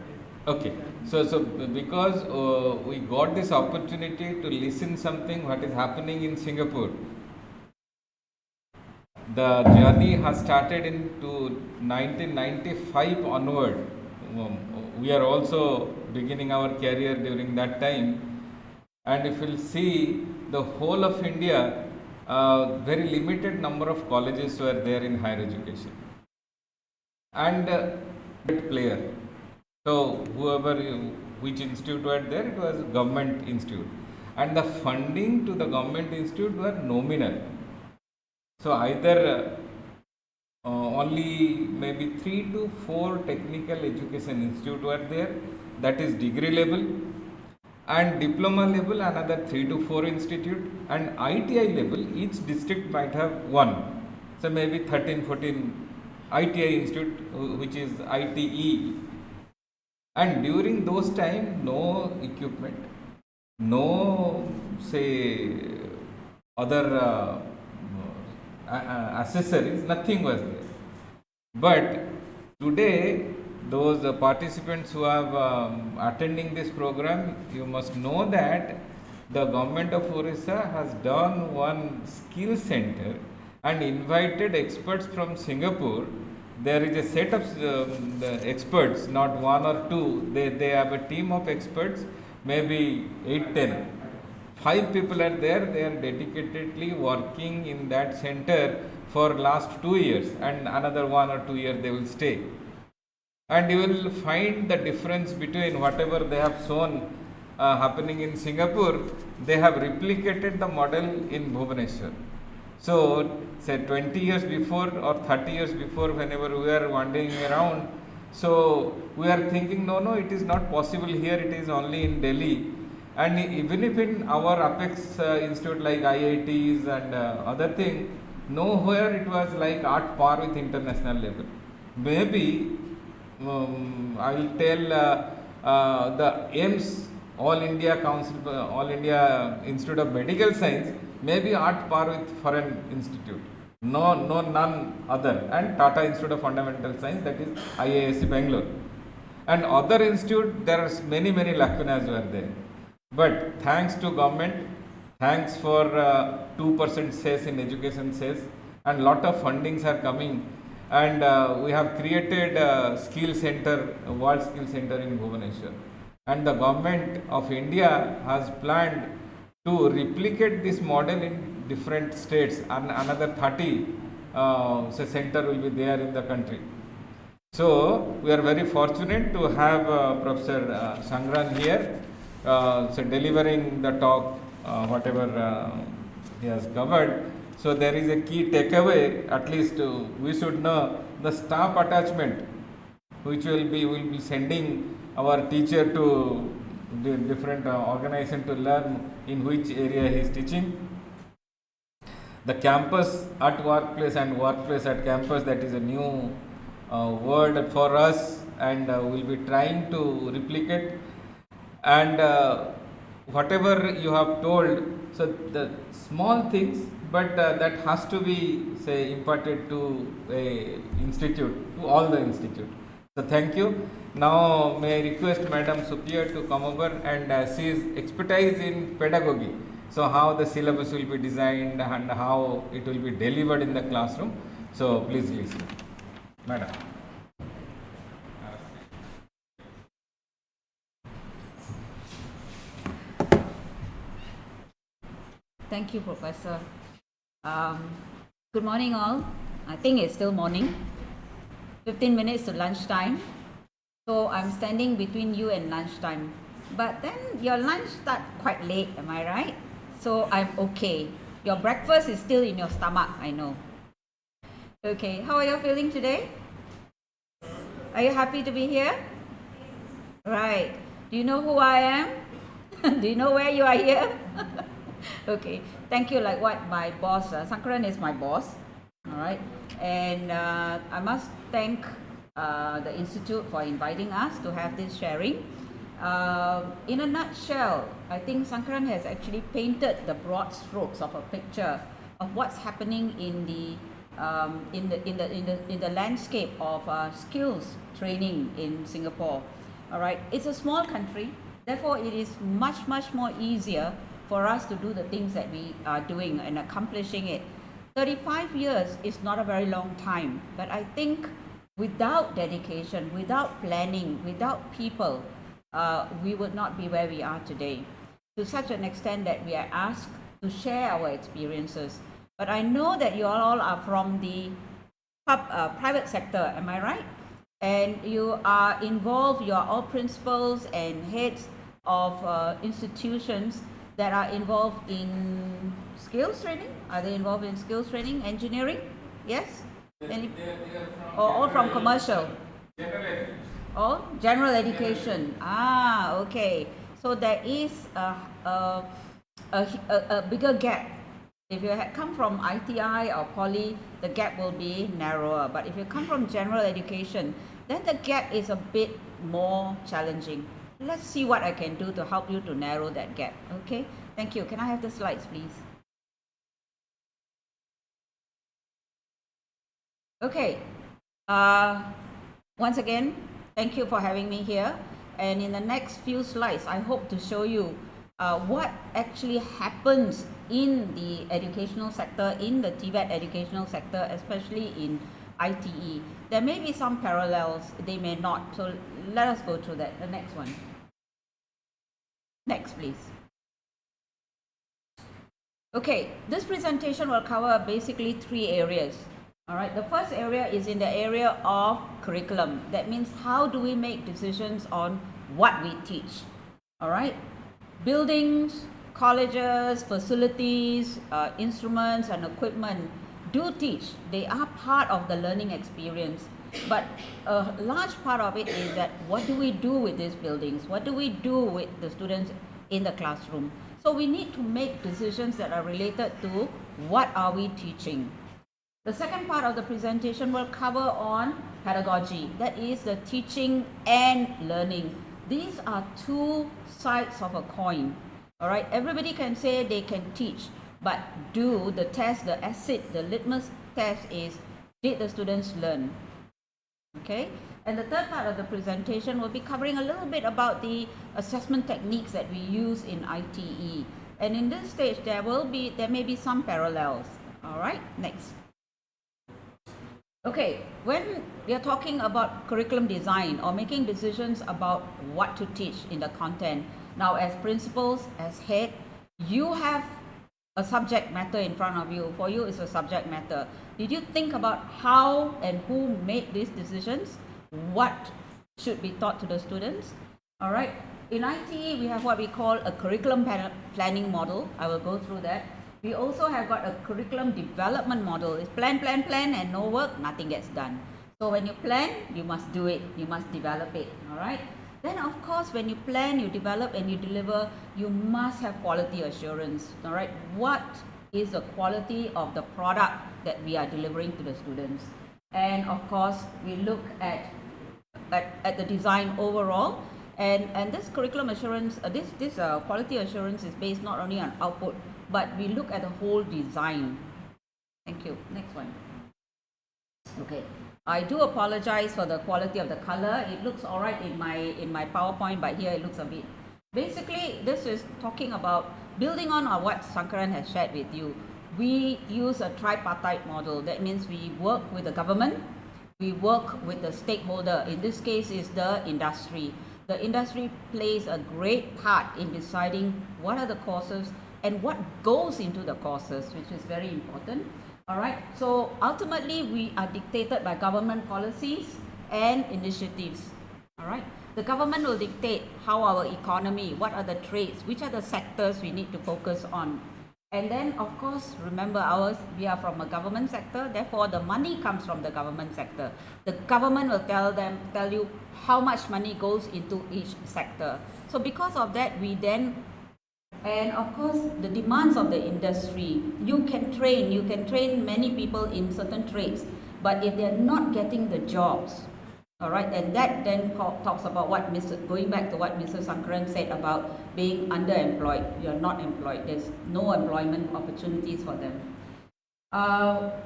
okay, so because we got this opportunity to listen something what is happening in Singapore. The journey has started into 1995 onward. We are also beginning our career during that time, and if you'll see the whole of India, very limited number of colleges were there in higher education, and player. So which institute were there, it was government institute, and the funding to the government institute were nominal. So either only maybe 3 to 4 technical education institute were there, that is degree level, and diploma level another 3 to 4 institute, and ITI level each district might have one. So maybe 13, 14 ITI institute, which is ITE. And during those time, no equipment, no say other accessories, nothing was there. But today, those participants who have attending this program, you must know that the government of Orissa has done one skill center and invited experts from Singapore. There is a set of the experts, not one or two. They have a team of experts, maybe 8, 10. 5 people are there. They are dedicatedly working in that center for last 2 years, and another 1 or 2 years they will stay. And you will find the difference between whatever they have shown happening in Singapore. They have replicated the model in Bhubaneswar. So, say 20 years before or 30 years before, whenever we are wandering around, so we are thinking, no, it is not possible here, it is only in Delhi. And even if in our Apex institute like IITs and other thing, nowhere it was like at par with international level. Maybe I will tell the AIMS, All India Council, All India Institute of Medical Science, maybe at par with foreign institute. No, none other. And Tata Institute of Fundamental Science, that is IISc Bangalore. And other institute, there are many lacunas were there. But thanks to government, thanks for 2% cess in education cess, and lot of fundings are coming, and we have created a skill center, a world skill center in Bhubaneswar. And the government of India has planned to replicate this model in different states, and another 30 center will be there in the country. So we are very fortunate to have Professor Sangran here, delivering the talk, whatever he has covered. So there is a key takeaway, at least we should know the staff attachment, which we'll be sending our teacher to the different organization to learn in which area he is teaching. The campus at workplace and workplace at campus, that is a new word for us, and we'll be trying to replicate. And whatever you have told, so the small things, but that has to be, say, imparted to a institute, to all the institute. So thank you. Now may I request Madam Supriya to come over, and she is expertise in pedagogy. So how the syllabus will be designed and how it will be delivered in the classroom. So please listen, Madam. Thank you, Professor. Good morning, all. I think it's still morning. 15 minutes to lunchtime. So I'm standing between you and lunchtime. But then your lunch start quite late, am I right? So I'm okay. Your breakfast is still in your stomach, I know. Okay, how are you feeling today? Are you happy to be here? Right. Do you know who I am? Do you know where you are here? Okay, thank you. Like what my boss, Sankaran is my boss, all right, and I must thank the Institute for inviting us to have this sharing. In a nutshell, I think Sankaran has actually painted the broad strokes of a picture of what's happening in the landscape of skills training in Singapore. All right, it's a small country, therefore it is much more easier for us to do the things that we are doing and accomplishing it. 35 years is not a very long time, but I think without dedication, without planning, without people, we would not be where we are today, to such an extent that we are asked to share our experiences. But I know that you all are from the private sector, am I right? And you are involved, you are all principals and heads of institutions that are involved in skills training. Are they involved in skills training, engineering? Yes? Any? Or all from commercial? All general education. Ah, okay. So there is a bigger gap. If you had come from ITI or Poly, the gap will be narrower. But if you come from general education, then the gap is a bit more challenging. Let's see what I can do to help you to narrow that gap. Okay, thank you. Can I have the slides, please? Okay, once again, thank you for having me here. And in the next few slides, I hope to show you what actually happens in the educational sector, in the TVET educational sector, especially in ITE. There may be some parallels, they may not. So let us go through that. The next one. Next, please. Okay, this presentation will cover basically three areas. All right, the first area is in the area of curriculum. That means how do we make decisions on what we teach? All right, buildings, colleges, facilities, instruments and equipment do teach. They are part of the learning experience. But a large part of it is that what do we do with these buildings? What do we do with the students in the classroom? So we need to make decisions that are related to what are we teaching. The second part of the presentation will cover on pedagogy. That is the teaching and learning. These are two sides of a coin. All right, everybody can say they can teach, but do the test, the acid, the litmus test is, did the students learn? Okay, and the third part of the presentation will be covering a little bit about the assessment techniques that we use in ITE. And in this stage, there may be some parallels. All right, next. Okay, when we are talking about curriculum design or making decisions about what to teach in the content, now as principals, as head, you have a subject matter in front of you. For you, it's a subject matter. Did you think about how and who made these decisions? What should be taught to the students? All right. In ITE, we have what we call a curriculum planning model. I will go through that. We also have got a curriculum development model. It's plan, and no work, nothing gets done. So when you plan, you must do it. You must develop it. All right. Then of course, when you plan, you develop and you deliver, you must have quality assurance. All right. What is the quality of the product that we are delivering to the students. And of course, we look at the design overall, and this curriculum assurance, this quality assurance is based not only on output, but we look at the whole design. Thank you. Next one. Okay, I do apologize for the quality of the color. It looks all right in my PowerPoint, but here it looks a bit. Basically, this is talking about building on what Sankaran has shared with you. We use a tripartite model. That means we work with the government, we work with the stakeholder. In this case, is the industry. The industry plays a great part in deciding what are the courses and what goes into the courses, which is very important. All right, so ultimately we are dictated by government policies and initiatives. All right, the government will dictate how our economy, what are the trades, which are the sectors we need to focus on. And then of course, remember we are from a government sector, therefore the money comes from the government sector. The government will tell you how much money goes into each sector. So because of that, and of course, the demands of the industry, you can train many people in certain trades, but if they're not getting the jobs, all right, and that then talks about going back to what Mr. Sankaran said about being underemployed. You're not employed. There's no employment opportunities for them.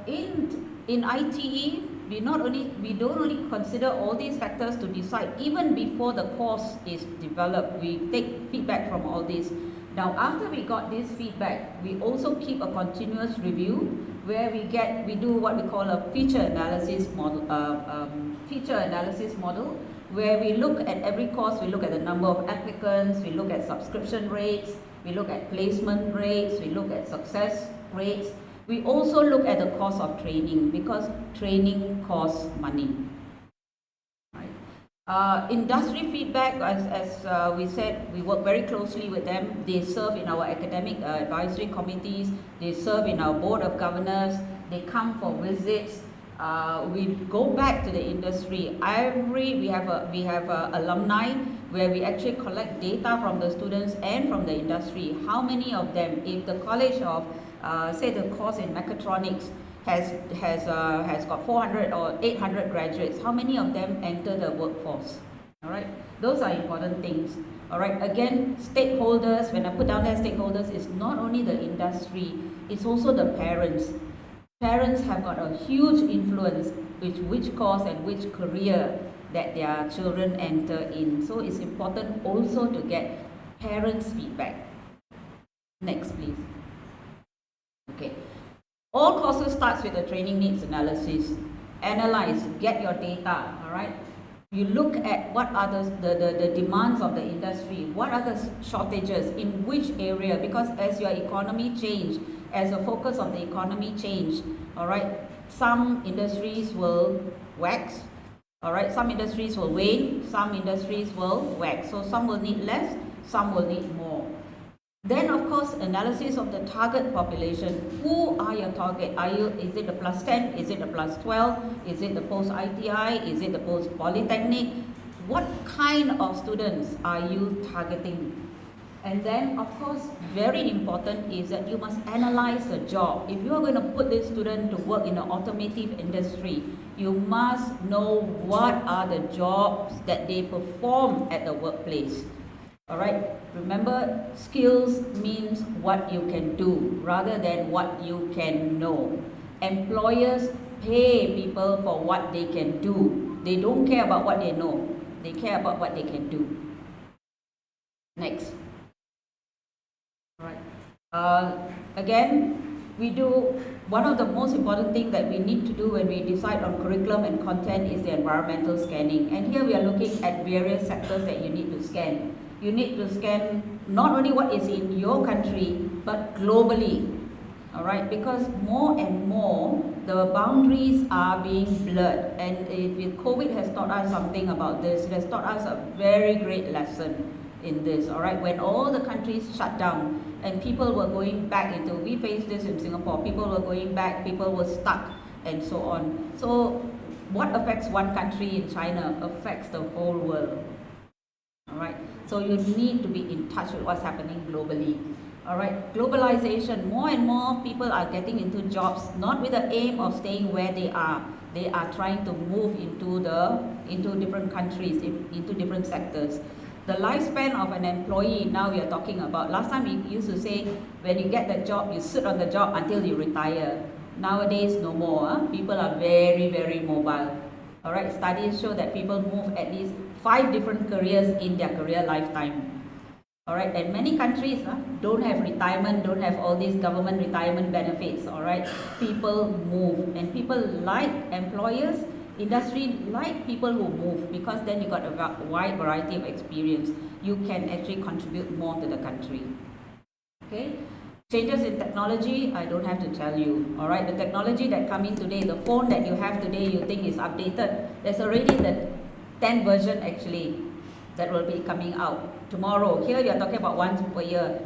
In ITE, we don't only consider all these factors to decide. Even before the course is developed, we take feedback from all these. Now, after we got this feedback, we also keep a continuous review where we do what we call a feature analysis model. Where we look at every course, we look at the number of applicants, we look at subscription rates, we look at placement rates, we look at success rates. We also look at the cost of training, because training costs money. Industry feedback, as we said, we work very closely with them. They serve in our academic advisory committees, they serve in our board of governors, they come for visits. We go back to the industry. We have alumni where we actually collect data from the students and from the industry. How many of them, if the college of, say the course in mechatronics has got 400 or 800 graduates, how many of them enter the workforce? All right, those are important things. All right, again, stakeholders, when I put down there stakeholders, it's not only the industry, it's also the parents. Parents have got a huge influence with which course and which career that their children enter in. So it's important also to get parents' feedback. Next, please. Okay. All courses starts with a training needs analysis. Analyze, get your data, all right? You look at what are the demands of the industry, what are the shortages, in which area, because as your economy change, as the focus of the economy change, all right, some industries will wax, all right, some industries will wane, some industries will wax, so some will need less, some will need more. Then of course, analysis of the target population. Who are your target? Is it the plus 10? Is it the plus 12? Is it the post-ITI? Is it the post-polytechnic? What kind of students are you targeting? And then of course, very important is that you must analyze the job. If you are going to put this student to work in the automotive industry, you must know what are the jobs that they perform at the workplace. All right, remember, skills means what you can do rather than what you can know. Employers pay people for what they can do. They don't care about what they know. They care about what they can do. Next. All right. Again, we do, one of the most important things that we need to do when we decide on curriculum and content is the environmental scanning. And here we are looking at various sectors that you need to scan. You need to scan not only what is in your country, but globally, all right? Because more and more, the boundaries are being blurred. And if COVID has taught us something about this, it has taught us a very great lesson in this, all right? When all the countries shut down and people were going back into, we faced this in Singapore, people were going back, people were stuck, and so on. So what affects one country in China affects the whole world. All right, so you need to be in touch with what's happening globally. All right, globalization, more and more people are getting into jobs, not with the aim of staying where they are. They are trying to move into different countries, into different sectors. The lifespan of an employee, now we are talking about, last time we used to say, when you get the job, you sit on the job until you retire. Nowadays, no more. Huh? People are very, very mobile. All right, studies show that people move at least 5 different careers in their career lifetime. All right, and many countries don't have retirement, don't have all these government retirement benefits. All right, people move, and people like employers, industry like people who move, because then you got a wide variety of experience. You can actually contribute more to the country. Okay, changes in technology, I don't have to tell you. All right, the technology that come in today, the phone that you have today, you think is updated. There's already the 10th version actually that will be coming out tomorrow. Here you are talking about once per year.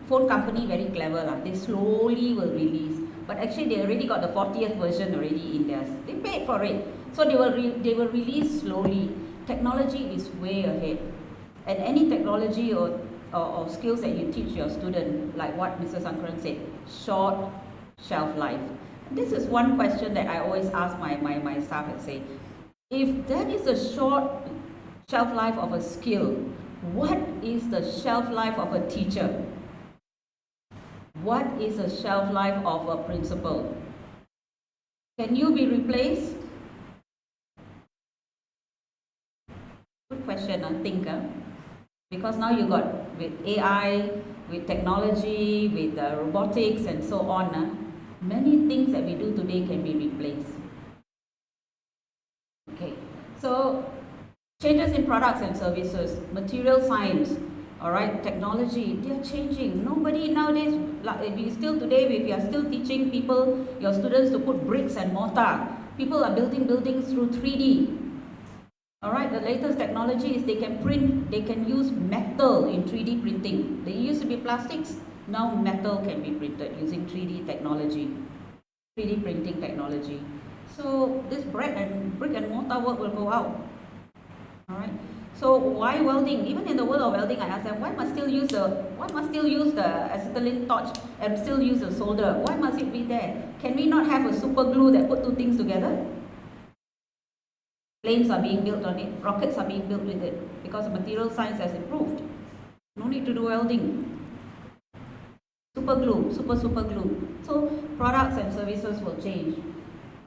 Phone company very clever lah. They slowly will release, but actually they already got the 40th version already in theirs. They paid for it, so they will release slowly. Technology is way ahead, and any technology or skills that you teach your student, like what Mr. Sankaran said, short shelf life. This is one question that I always ask my staff and say, if that is a short shelf life of a skill, what is the shelf life of a teacher? What is the shelf life of a principal? Can you be replaced? Good question, I think. Because now you got with AI, with technology, with robotics and so on, many things that we do today can be replaced. Okay, so changes in products and services, material science, all right, technology, they are changing. Nobody nowadays, if you still today, if you are still teaching people, your students to put bricks and mortar, people are building buildings through 3D. All right, the latest technology is they can print, they can use metal in 3D printing. They used to be plastics, now metal can be printed using 3D technology, 3D printing technology. So this brick and mortar work will go out. All right. So why welding? Even in the world of welding, I ask them, why must still use the acetylene torch and still use the solder? Why must it be there? Can we not have a super glue that put two things together? Planes are being built on it, rockets are being built with it, because material science has improved. No need to do welding. Super glue, super glue. So products and services will change.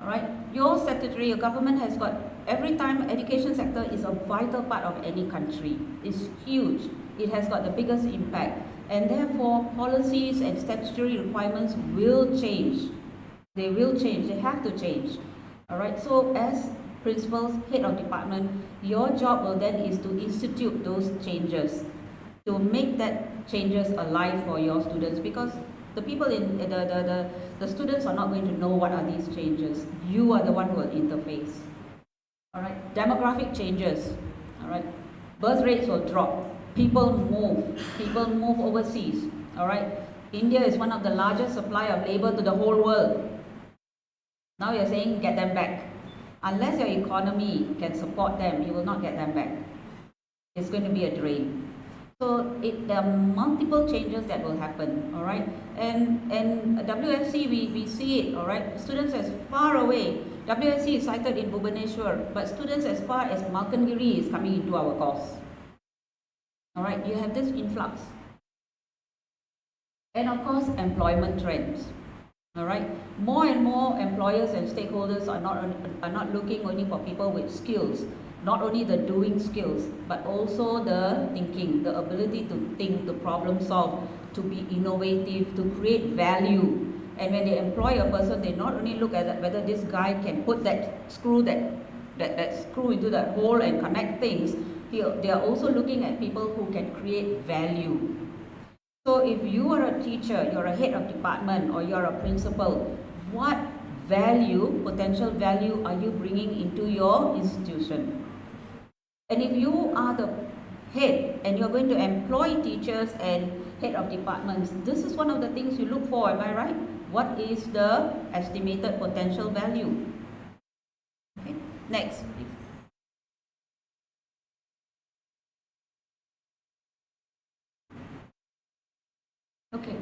All right. Your statutory, your government has got, every time education sector is a vital part of any country. It's huge. It has got the biggest impact, and therefore policies and statutory requirements will change. They will change. They have to change. All right. So as principals, head of department, your job will then is to institute those changes, to make that changes alive for your students, because the people in the students are not going to know what are these changes. You are the one who will interface. All right, demographic changes. All right, birth rates will drop. People move overseas. All right, India is one of the largest supplier of labor to the whole world. Now you're saying get them back. Unless your economy can support them, you will not get them back. It's going to be a drain. So there are multiple changes that will happen, all right? And WFC, we see it, all right? Students as far away, WFC is cited in Bhubaneswar, but students as far as Malkangiri is coming into our course. All right, you have this influx. And of course, employment trends. All right, more and more employers and stakeholders are not looking only for people with skills, not only the doing skills, but also the thinking, the ability to think, to problem solve, to be innovative, to create value. And when they employ a person, they not only look at whether this guy can put that screw into that hole and connect things. They are also looking at people who can create value. So if you are a teacher, you're a head of department, or you're a principal, what value, potential value, are you bringing into your institution? And if you are the head and you're going to employ teachers and head of departments, this is one of the things you look for, am I right? What is the estimated potential value? Okay, next, please. Okay,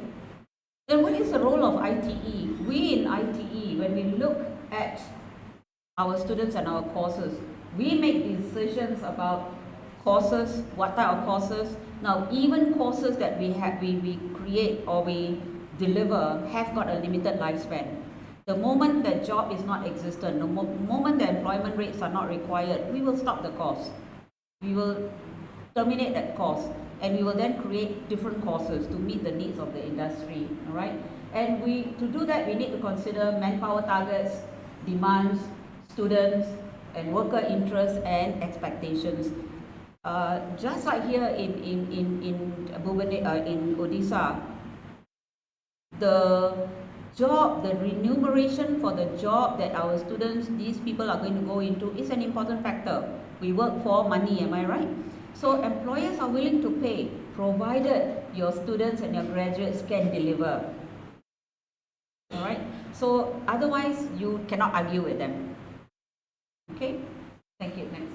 Then what is the role of ITE? We in ITE, when we look at our students and our courses, we make decisions about courses, what type of courses. Now, even courses that we create or we deliver have got a limited lifespan. The moment that job is not existent, the moment the employment rates are not required, we will stop the course. We will terminate that course, and we will then create different courses to meet the needs of the industry. All right, and to do that, we need to consider manpower targets, demands, students, and worker interests and expectations. Just like here in Odisha, the remuneration for the job that our students, these people are going to go into, is an important factor. We work for money, am I right? So employers are willing to pay, provided your students and your graduates can deliver. All right? So otherwise, you cannot argue with them. Okay? Thank you. Next.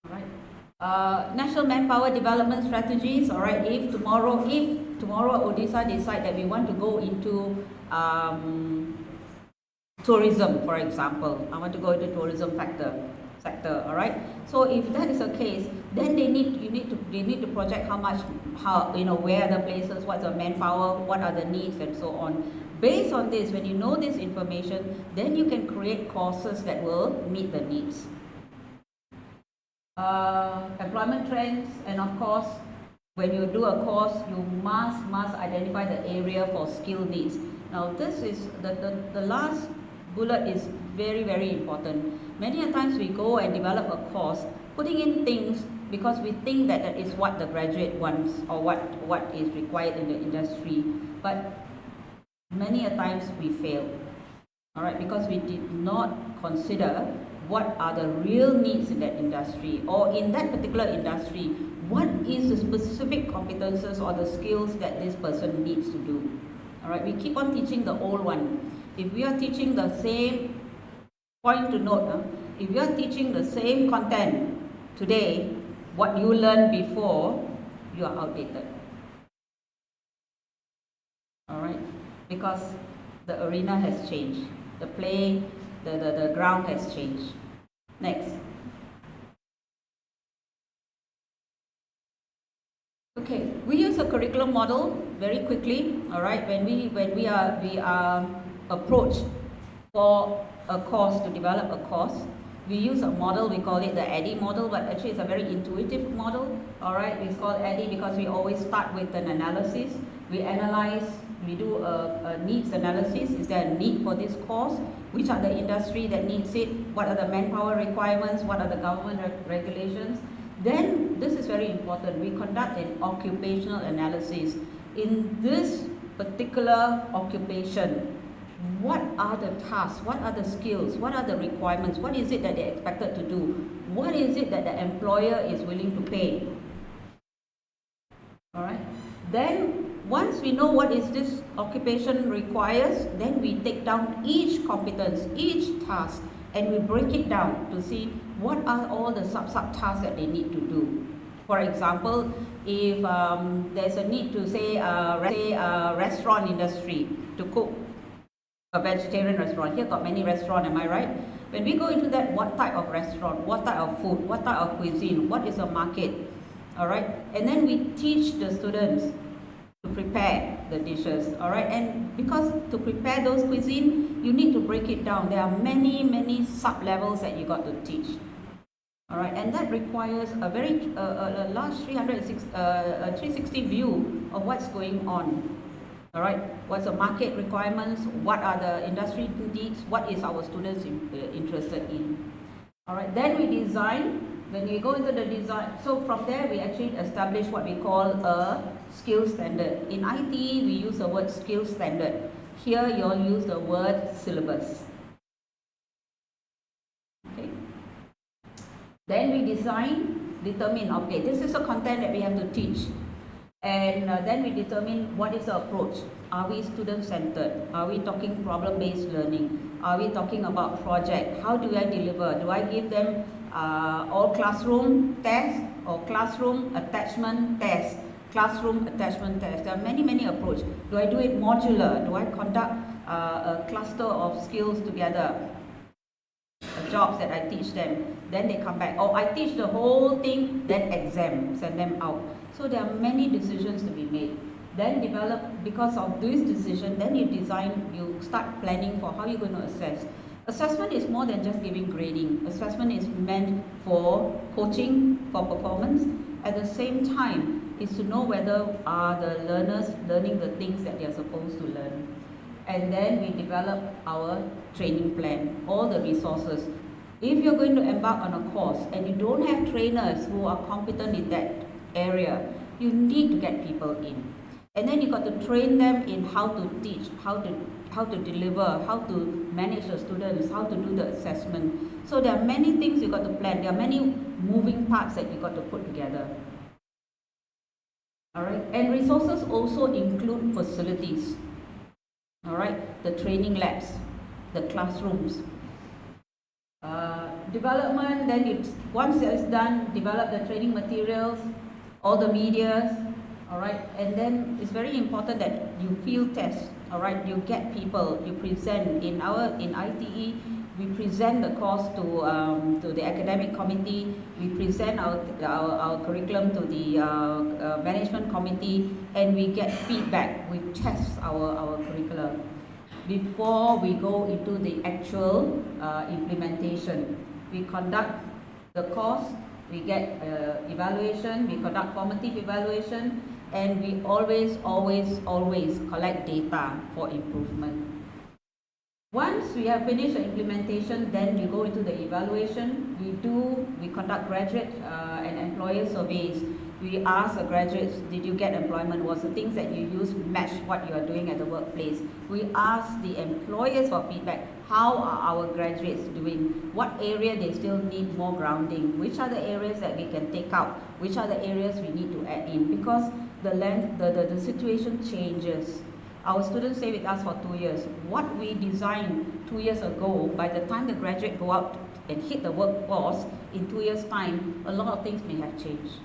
All right. National manpower development strategies. All right. If tomorrow Odisha decide that we want to go into tourism, for example, I want to go into tourism sector. All right. So if that is the case, then they need to project where are the places, what's the manpower, what are the needs, and so on. Based on this, when you know this information, then you can create courses that will meet the needs. Employment trends, and of course, when you do a course, you must identify the area for skill needs. Now, this is the last bullet is very, very important. Many a times we go and develop a course, putting in things because we think that that is what the graduate wants or what is required in the industry. But many a times we fail, all right, because we did not consider what are the real needs in that industry, or in that particular industry, what is the specific competences or the skills that this person needs to do. All right, we keep on teaching the old one. If we are teaching the same, point to note, if we are teaching the same content today, what you learned before, you are outdated. All right, because the arena has changed, the ground has changed. Next. Okay, we use a curriculum model very quickly. All right, when we are approached for a course, to develop a course, we use a model. We call it the ADDIE model, but actually it's a very intuitive model. All right, it's called ADDIE because we always start with an analysis. We analyze. We do a needs analysis. Is there a need for this course? Which are the industry that needs it? What are the manpower requirements? What are the government regulations? Then, this is very important, we conduct an occupational analysis. In this particular occupation, what are the tasks? What are the skills? What are the requirements? What is it that they're expected to do? What is it that the employer is willing to pay? All right. Then, once we know what is this occupation requires, then we take down each competence, each task, and we break it down to see what are all the sub-tasks that they need to do. For example, if there's a need to say a restaurant industry to cook a vegetarian restaurant. Here got many restaurants, am I right? When we go into that, what type of restaurant, what type of food, what type of cuisine, what is the market, all right? And then we teach the students to prepare the dishes, all right? And because to prepare those cuisine, you need to break it down. There are many sub-levels that you got to teach, all right? And that requires a very a large 360 view of what's going on, all right? What's the market requirements? What are the industry needs? What is our students interested in? All right, then we design. When we go into the design, so from there we actually establish what we call a skill standard. In IT, we use the word skill standard. Here, you all use the word syllabus. Okay. Then we determine, okay, this is the content that we have to teach. And then we determine what is the approach. Are we student-centered? Are we talking problem-based learning? Are we talking about project? How do I deliver? Do I give them all classroom tests, or classroom attachment test. Classroom attachment test. There are many approaches. Do I do it modular? Do I conduct a cluster of skills together? Jobs that I teach them, then they come back. Or I teach the whole thing, then exam, send them out. So there are many decisions to be made. Then develop, because of this decision, then you design, you start planning for how you're going to assess. Assessment is more than just giving grading. Assessment is meant for coaching, for performance. At the same time, is to know whether are the learners learning the things that they are supposed to learn. And then we develop our training plan, all the resources. If you're going to embark on a course and you don't have trainers who are competent in that area, you need to get people in. And then you got to train them in how to teach, how to deliver, how to manage the students, how to do the assessment. So there are many things you got to plan. There are many moving parts that you got to put together. All right, and resources also include facilities. All right, the training labs, the classrooms. Development, then once it's done, develop the training materials, all the medias, all right, and then it's very important that you field test, all right, you get people, you present. In ITE, we present the course to the academic committee, we present our curriculum to the management committee, and we get feedback, we test our curriculum before we go into the actual implementation. We conduct the course, we get evaluation, we conduct formative evaluation, and we always collect data for improvement. Once we have finished the implementation, then we go into the evaluation. We conduct graduate and employer surveys. We ask the graduates, did you get employment? Was the things that you use match what you are doing at the workplace? We ask the employers for feedback. How are our graduates doing? What area they still need more grounding? Which are the areas that we can take out? Which are the areas we need to add in? Because the situation changes. Our students stay with us for 2 years. What we designed 2 years ago, by the time the graduate go out and hit the workforce in 2 years' time, a lot of things may have changed.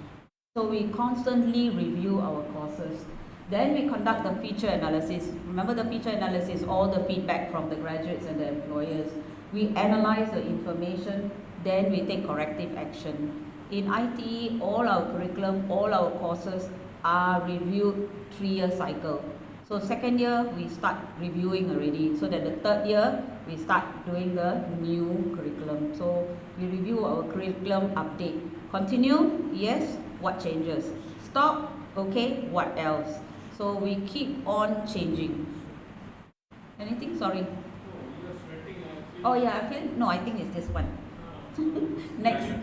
So we constantly review our courses. Then we conduct the feature analysis. Remember the feature analysis, all the feedback from the graduates and the employers. We analyze the information, then we take corrective action. In ITE, all our curriculum, all our courses are reviewed 3-year cycle. So second year, we start reviewing already, so that the third year, we start doing the new curriculum. So we review our curriculum update. Continue, yes, what changes? Stop, okay, what else? So we keep on changing. Anything? Sorry. Oh yeah, I feel, no, I think it's this one. Next.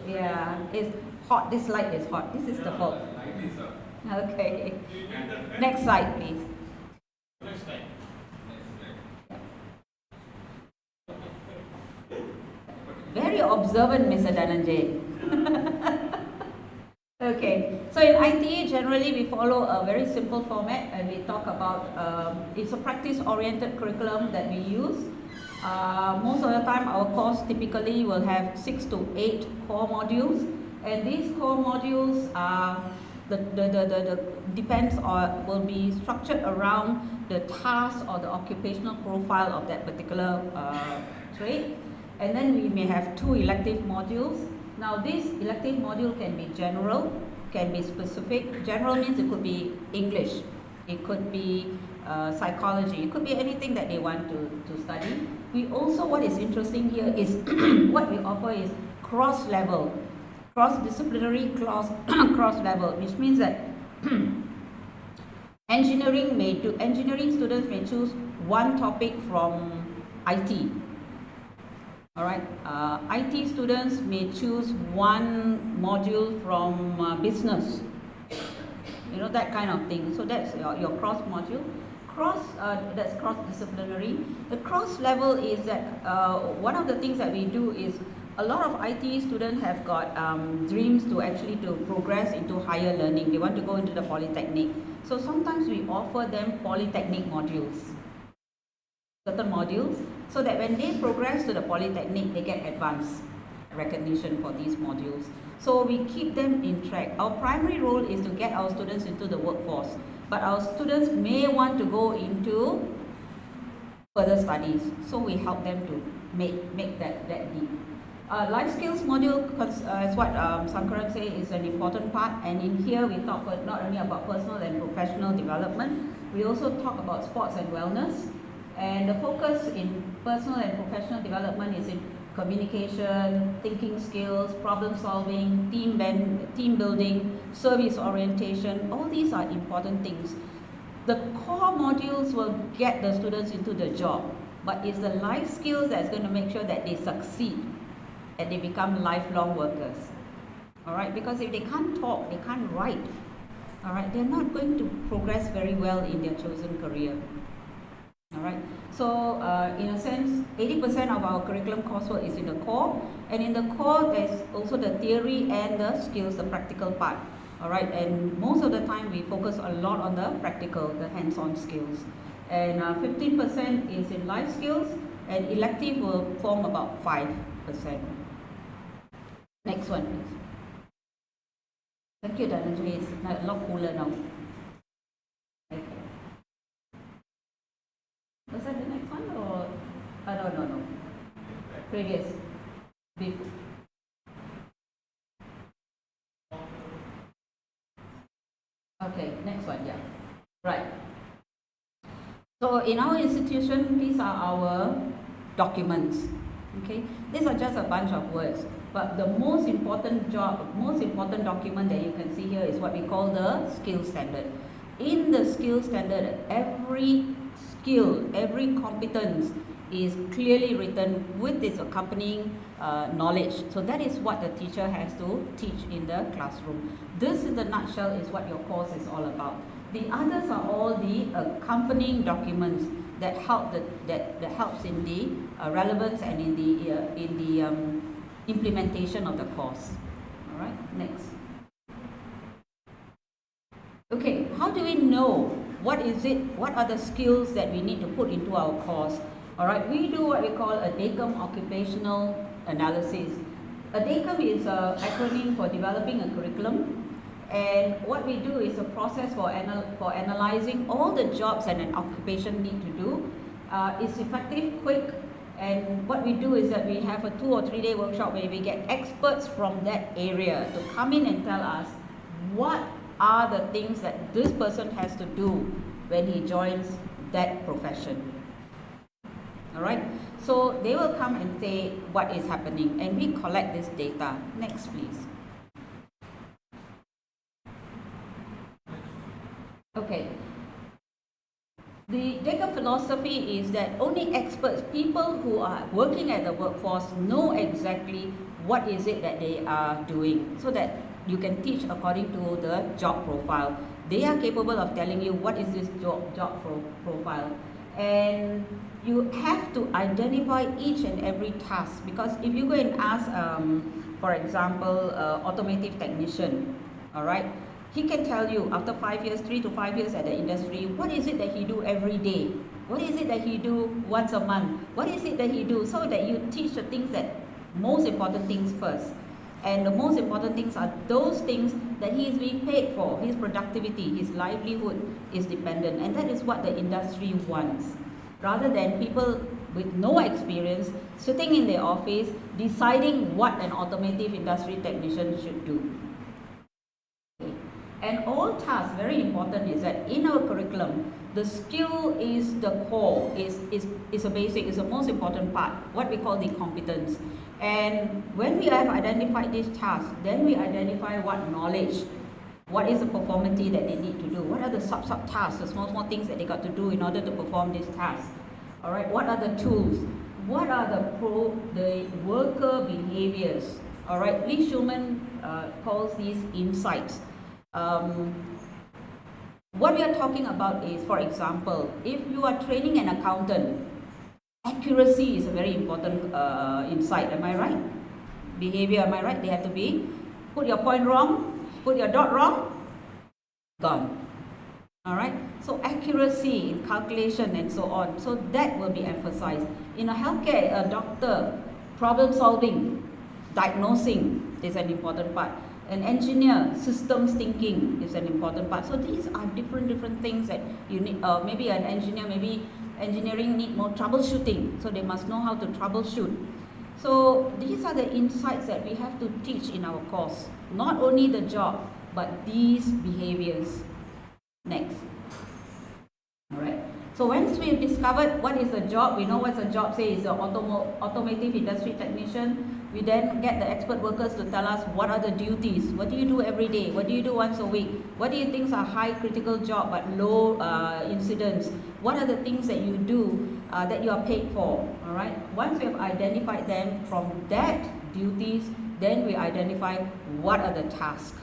Yeah, it's hot, this light is hot, this is the fault. Okay. Next slide, please. Next slide. Very observant, Mr. Dhananjay. Okay, so in ITE, generally we follow a very simple format, and we talk about, it's a practice-oriented curriculum that we use. Most of the time, our course typically will have 6 to 8 core modules, and these core modules are depends on, will be structured around the task or the occupational profile of that particular trade. And then we may have 2 elective modules. Now this elective module can be general, can be specific. General means it could be English, it could be psychology, it could be anything that they want to study. We also, what is interesting here is what we offer is cross-level, cross-disciplinary, cross-level, which means that engineering students may choose one topic from IT. All right, IT students may choose one module from business. You know, that kind of thing. So that's your cross module. That's cross-disciplinary. The cross-level is that one of the things that we do is a lot of IT students have got dreams to actually to progress into higher learning. They want to go into the polytechnic. So sometimes we offer them polytechnic modules, certain modules, so that when they progress to the polytechnic, they get advanced recognition for these modules. So we keep them in track. Our primary role is to get our students into the workforce, but our students may want to go into further studies, so we help them to make that leap. Life skills module, as what Sankaran said, is an important part, and in here we talk not only about personal and professional development, we also talk about sports and wellness, and the focus in personal and professional development is in communication, thinking skills, problem solving, team building, service orientation. All these are important things. The core modules will get the students into the job, but it's the life skills that's going to make sure that they succeed and they become lifelong workers. All right, because if they can't talk, they can't write, all right, they're not going to progress very well in their chosen career. All right, so in a sense, 80% of our curriculum coursework is in the core, and in the core there's also the theory and the skills, the practical part. All right, and most of the time we focus a lot on the practical, the hands-on skills, and 15% is in life skills, and elective will form about 5%. Next one, please. Thank you, Dhananjay. It's a lot cooler now. Okay. Was that the next one or? No. Previous. Before. Okay, next one, yeah. Right. So in our institution, these are our documents. Okay, these are just a bunch of words, but the most important document that you can see here is what we call the skill standard. In the skill standard, every skill, every competence is clearly written with its accompanying knowledge. So that is what the teacher has to teach in the classroom. This in the nutshell is what your course is all about. The others are all the accompanying documents that helps in the relevance and in the implementation of the course. All right, next. Okay, how do we know what are the skills that we need to put into our course? All right, we do what we call a DACAM occupational analysis. A DACAM is an acronym for developing a curriculum. And what we do is a process for analyzing all the jobs that an occupation need to do. It's effective, quick, and what we do is that we have a 2 or 3 day workshop where we get experts from that area to come in and tell us what are the things that this person has to do when he joins that profession. All right, so they will come and say what is happening, and we collect this data. Next, please. Okay. The DACAM philosophy is that only experts, people who are working at the workforce, know exactly what is it that they are doing, so that you can teach according to the job profile. They are capable of telling you what is this job profile, and you have to identify each and every task, because if you go and ask, for example, automotive technician, all right, he can tell you after 5 years, 3 to 5 years at the industry, what is it that he do every day? What is it that he do once a month? What is it that he do? So that you teach the things that, most important things first. And the most important things are those things that he is being paid for. His productivity, his livelihood is dependent. And that is what the industry wants. Rather than people with no experience sitting in their office deciding what an automotive industry technician should do. And all tasks, very important, is that in our curriculum, the skill is the core, is a basic, is the most important part, what we call the competence. And when we have identified these tasks, then we identify what knowledge, what is the performance that they need to do, what are the sub-tasks, the small things that they got to do in order to perform this task. All right, what are the tools? What are the worker behaviors? All right, Lee Schulman calls these insights. What we are talking about is, for example, if you are training an accountant, accuracy is a very important insight, am I right? Behavior, am I right? They have to be, put your point wrong, put your dot wrong, gone. All right, so accuracy in calculation and so on, so that will be emphasized. In a healthcare, a doctor, problem solving, diagnosing, is an important part. An engineer, systems thinking is an important part. So these are different things that you need. Maybe an engineer, maybe engineering need more troubleshooting, so they must know how to troubleshoot. So these are the insights that we have to teach in our course. Not only the job, but these behaviors. Next. Alright. So once we have discovered what is a job, we know what a job say is an automotive industry technician. We then get the expert workers to tell us what are the duties, what do you do every day, what do you do once a week, what do you think are high critical job but low incidents, what are the things that you do that you are paid for. Alright. Once we have identified them from that duties, then we identify what are the tasks.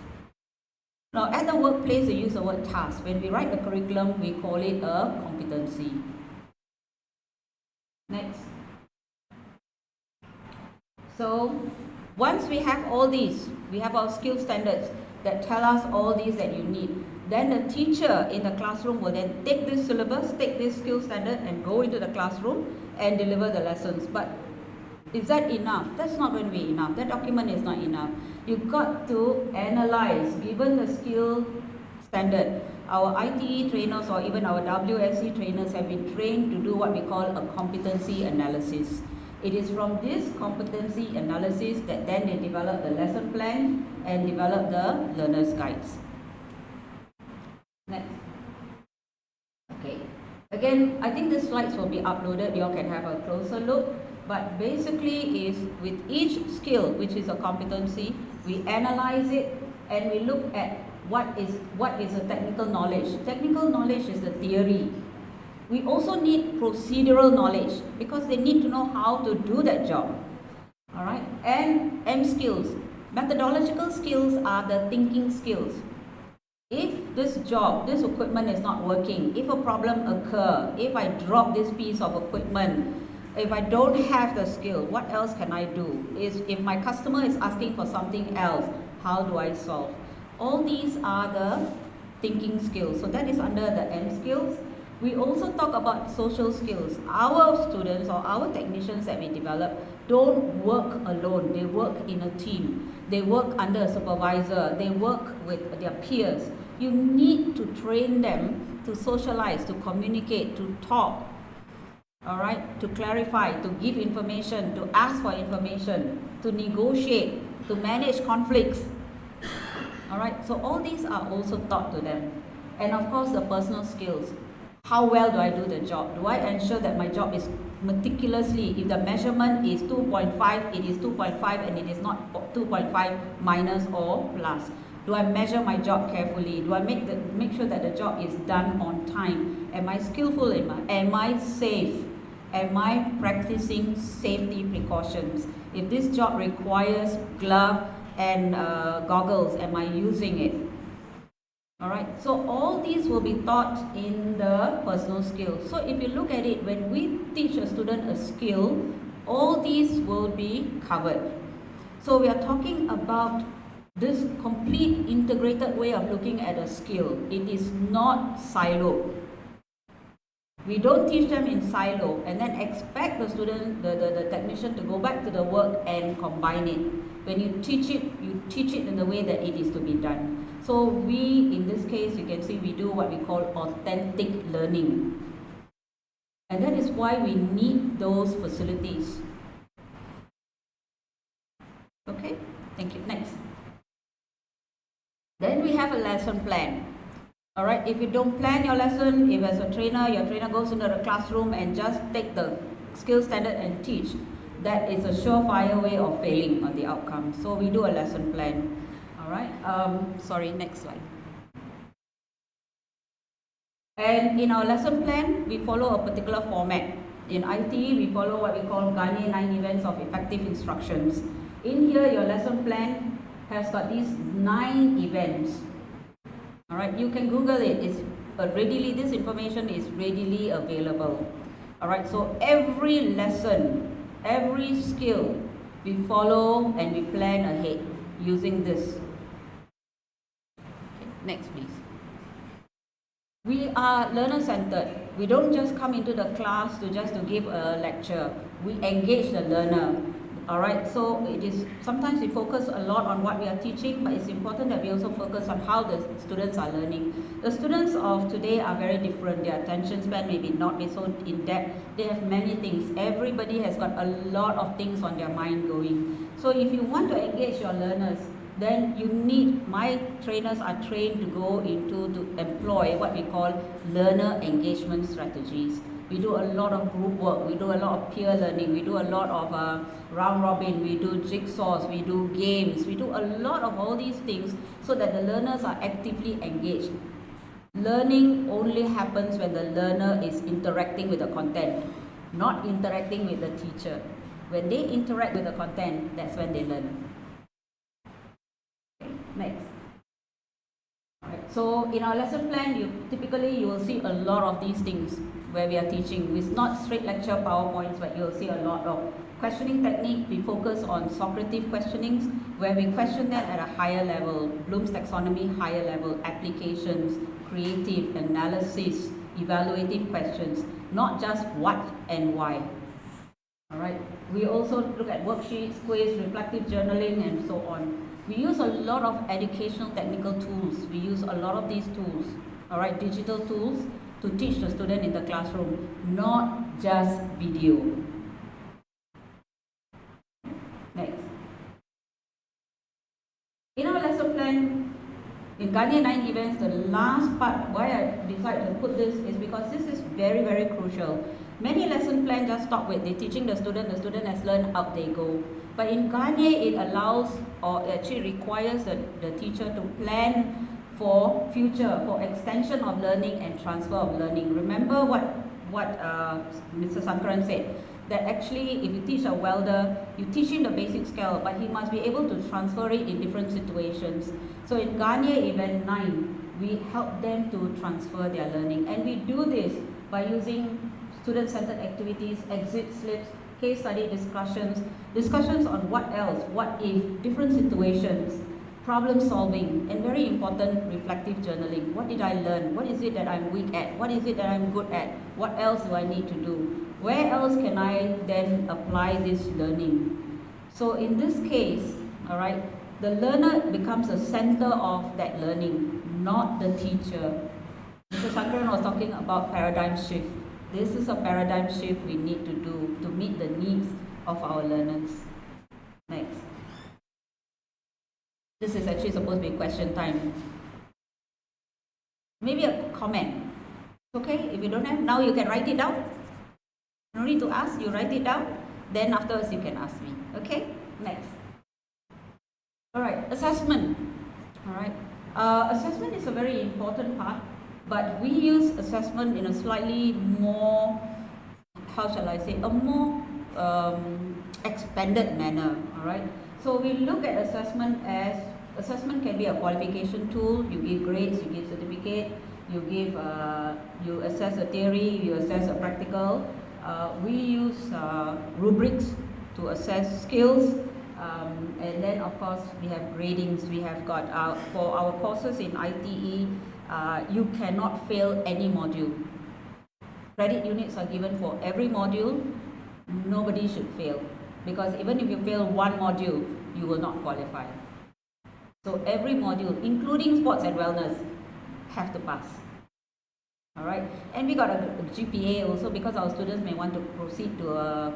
Now, at the workplace, we use the word task. When we write the curriculum, we call it a competency. Next. So, once we have all these, we have our skill standards that tell us all these that you need. Then the teacher in the classroom will then take this syllabus, take this skill standard and go into the classroom and deliver the lessons. But is that enough? That's not going to be enough. That document is not enough. You've got to analyze, given the skill standard. Our ITE trainers or even our WSC trainers have been trained to do what we call a competency analysis. It is from this competency analysis that then they develop the lesson plan and develop the learner's guides. Next. Okay. Again, I think the slides will be uploaded. You all can have a closer look. But basically is with each skill, which is a competency, we analyze it and we look at what is the technical knowledge. Technical knowledge is the theory. We also need procedural knowledge because they need to know how to do that job. Alright, and M skills. Methodological skills are the thinking skills. If this job, this equipment is not working, if a problem occurs, if I drop this piece of equipment, if I don't have the skill, what else can I do? If my customer is asking for something else, how do I solve? All these are the thinking skills. So that is under the M skills. We also talk about social skills. Our students or our technicians that we develop don't work alone. They work in a team. They work under a supervisor. They work with their peers. You need to train them to socialize, to communicate, to talk. Alright, to clarify, to give information, to ask for information, to negotiate, to manage conflicts. Alright, so all these are also taught to them. And of course the personal skills. How well do I do the job? Do I ensure that my job is meticulously, if the measurement is 2.5, it is 2.5 and it is not 2.5 minus or plus. Do I measure my job carefully? Do I make sure that the job is done on time? Am I skillful? Am I safe? Am I practicing safety precautions? If this job requires glove and goggles, am I using it? Alright, so all these will be taught in the personal skills. So if you look at it, when we teach a student a skill, all these will be covered. So we are talking about this complete integrated way of looking at a skill. It is not siloed. We don't teach them in silo and then expect the student, the technician to go back to the work and combine it. When you teach it in the way that it is to be done. So we, in this case, you can see we do what we call authentic learning. And that is why we need those facilities. Okay, thank you. Next. Then we have a lesson plan. Alright, if you don't plan your lesson, if as a trainer, your trainer goes into the classroom and just take the skill standard and teach, that is a surefire way of failing on the outcome. So we do a lesson plan. Alright, sorry, next slide. And in our lesson plan, we follow a particular format. In IT, we follow what we call Garnier 9 events of effective instructions. In here, your lesson plan has got these 9 events. Alright, you can Google it. It's readily, this information is readily available. Alright, so every lesson, every skill, we follow and we plan ahead using this. Okay, next please. We are learner-centered. We don't just come into the class to give a lecture. We engage the learner. Alright, so it is, sometimes we focus a lot on what we are teaching, but it's important that we also focus on how the students are learning. The students of today are very different. Their attention span maybe not be so in depth. They have many things. Everybody has got a lot of things on their mind going. So if you want to engage your learners, then you need, my trainers are trained to go into, to employ what we call learner engagement strategies. We do a lot of group work, we do a lot of peer learning, we do a lot of round robin, we do jigsaws, we do games, we do a lot of all these things so that the learners are actively engaged. Learning only happens when the learner is interacting with the content, not interacting with the teacher. When they interact with the content, that's when they learn. Okay, next. So in our lesson plan, you will see a lot of these things where we are teaching. It's not straight lecture PowerPoints, but you'll see a lot of questioning technique. We focus on Socrative questionings, where we question them at a higher level. Bloom's taxonomy, higher level, applications, creative, analysis, evaluative questions, not just what and why. Alright, we also look at worksheets, quiz, reflective journaling, and so on. We use a lot of educational technical tools. We use a lot of these tools, alright, digital tools, to teach the student in the classroom, not just video. Next. In our lesson plan, in Garnier 9 events, the last part, why I decided to put this is because this is very, very crucial. Many lesson plans just stop with they're teaching the student has learned, out they go. But in Garnier, it allows, or actually requires the teacher to plan for future, for extension of learning and transfer of learning. Remember what Mr. Sankaran said, that actually if you teach a welder, you teach him the basic skill, but he must be able to transfer it in different situations. So in Garnier Event 9, we help them to transfer their learning, and we do this by using student-centered activities, exit slips, case study discussions on what else, what if, different situations, problem solving, and very important, reflective journaling. What did I learn? What is it that I'm weak at? What is it that I'm good at? What else do I need to do? Where else can I then apply this learning? So in this case, alright, the learner becomes the center of that learning, not the teacher. Mr. Sankaran was talking about paradigm shift. This is a paradigm shift we need to do to meet the needs of our learners. Next. This is actually supposed to be question time. Maybe a comment. Okay, if you don't have, now you can write it down. No need to ask, you write it down. Then afterwards you can ask me. Okay, next. Alright, assessment. Alright, assessment is a very important part, but we use assessment in a slightly more, how shall I say, a more expanded manner. Alright, so we look at assessment as, assessment can be a qualification tool. You give grades, you give certificate, you give, you assess a theory, you assess a practical. We use rubrics to assess skills, and then of course we have gradings. We have got for our courses in ITE, you cannot fail any module. Credit units are given for every module. Nobody should fail, because even if you fail one module, you will not qualify. So every module, including sports and wellness, have to pass. Alright, and we got a GPA also, because our students may want to proceed to a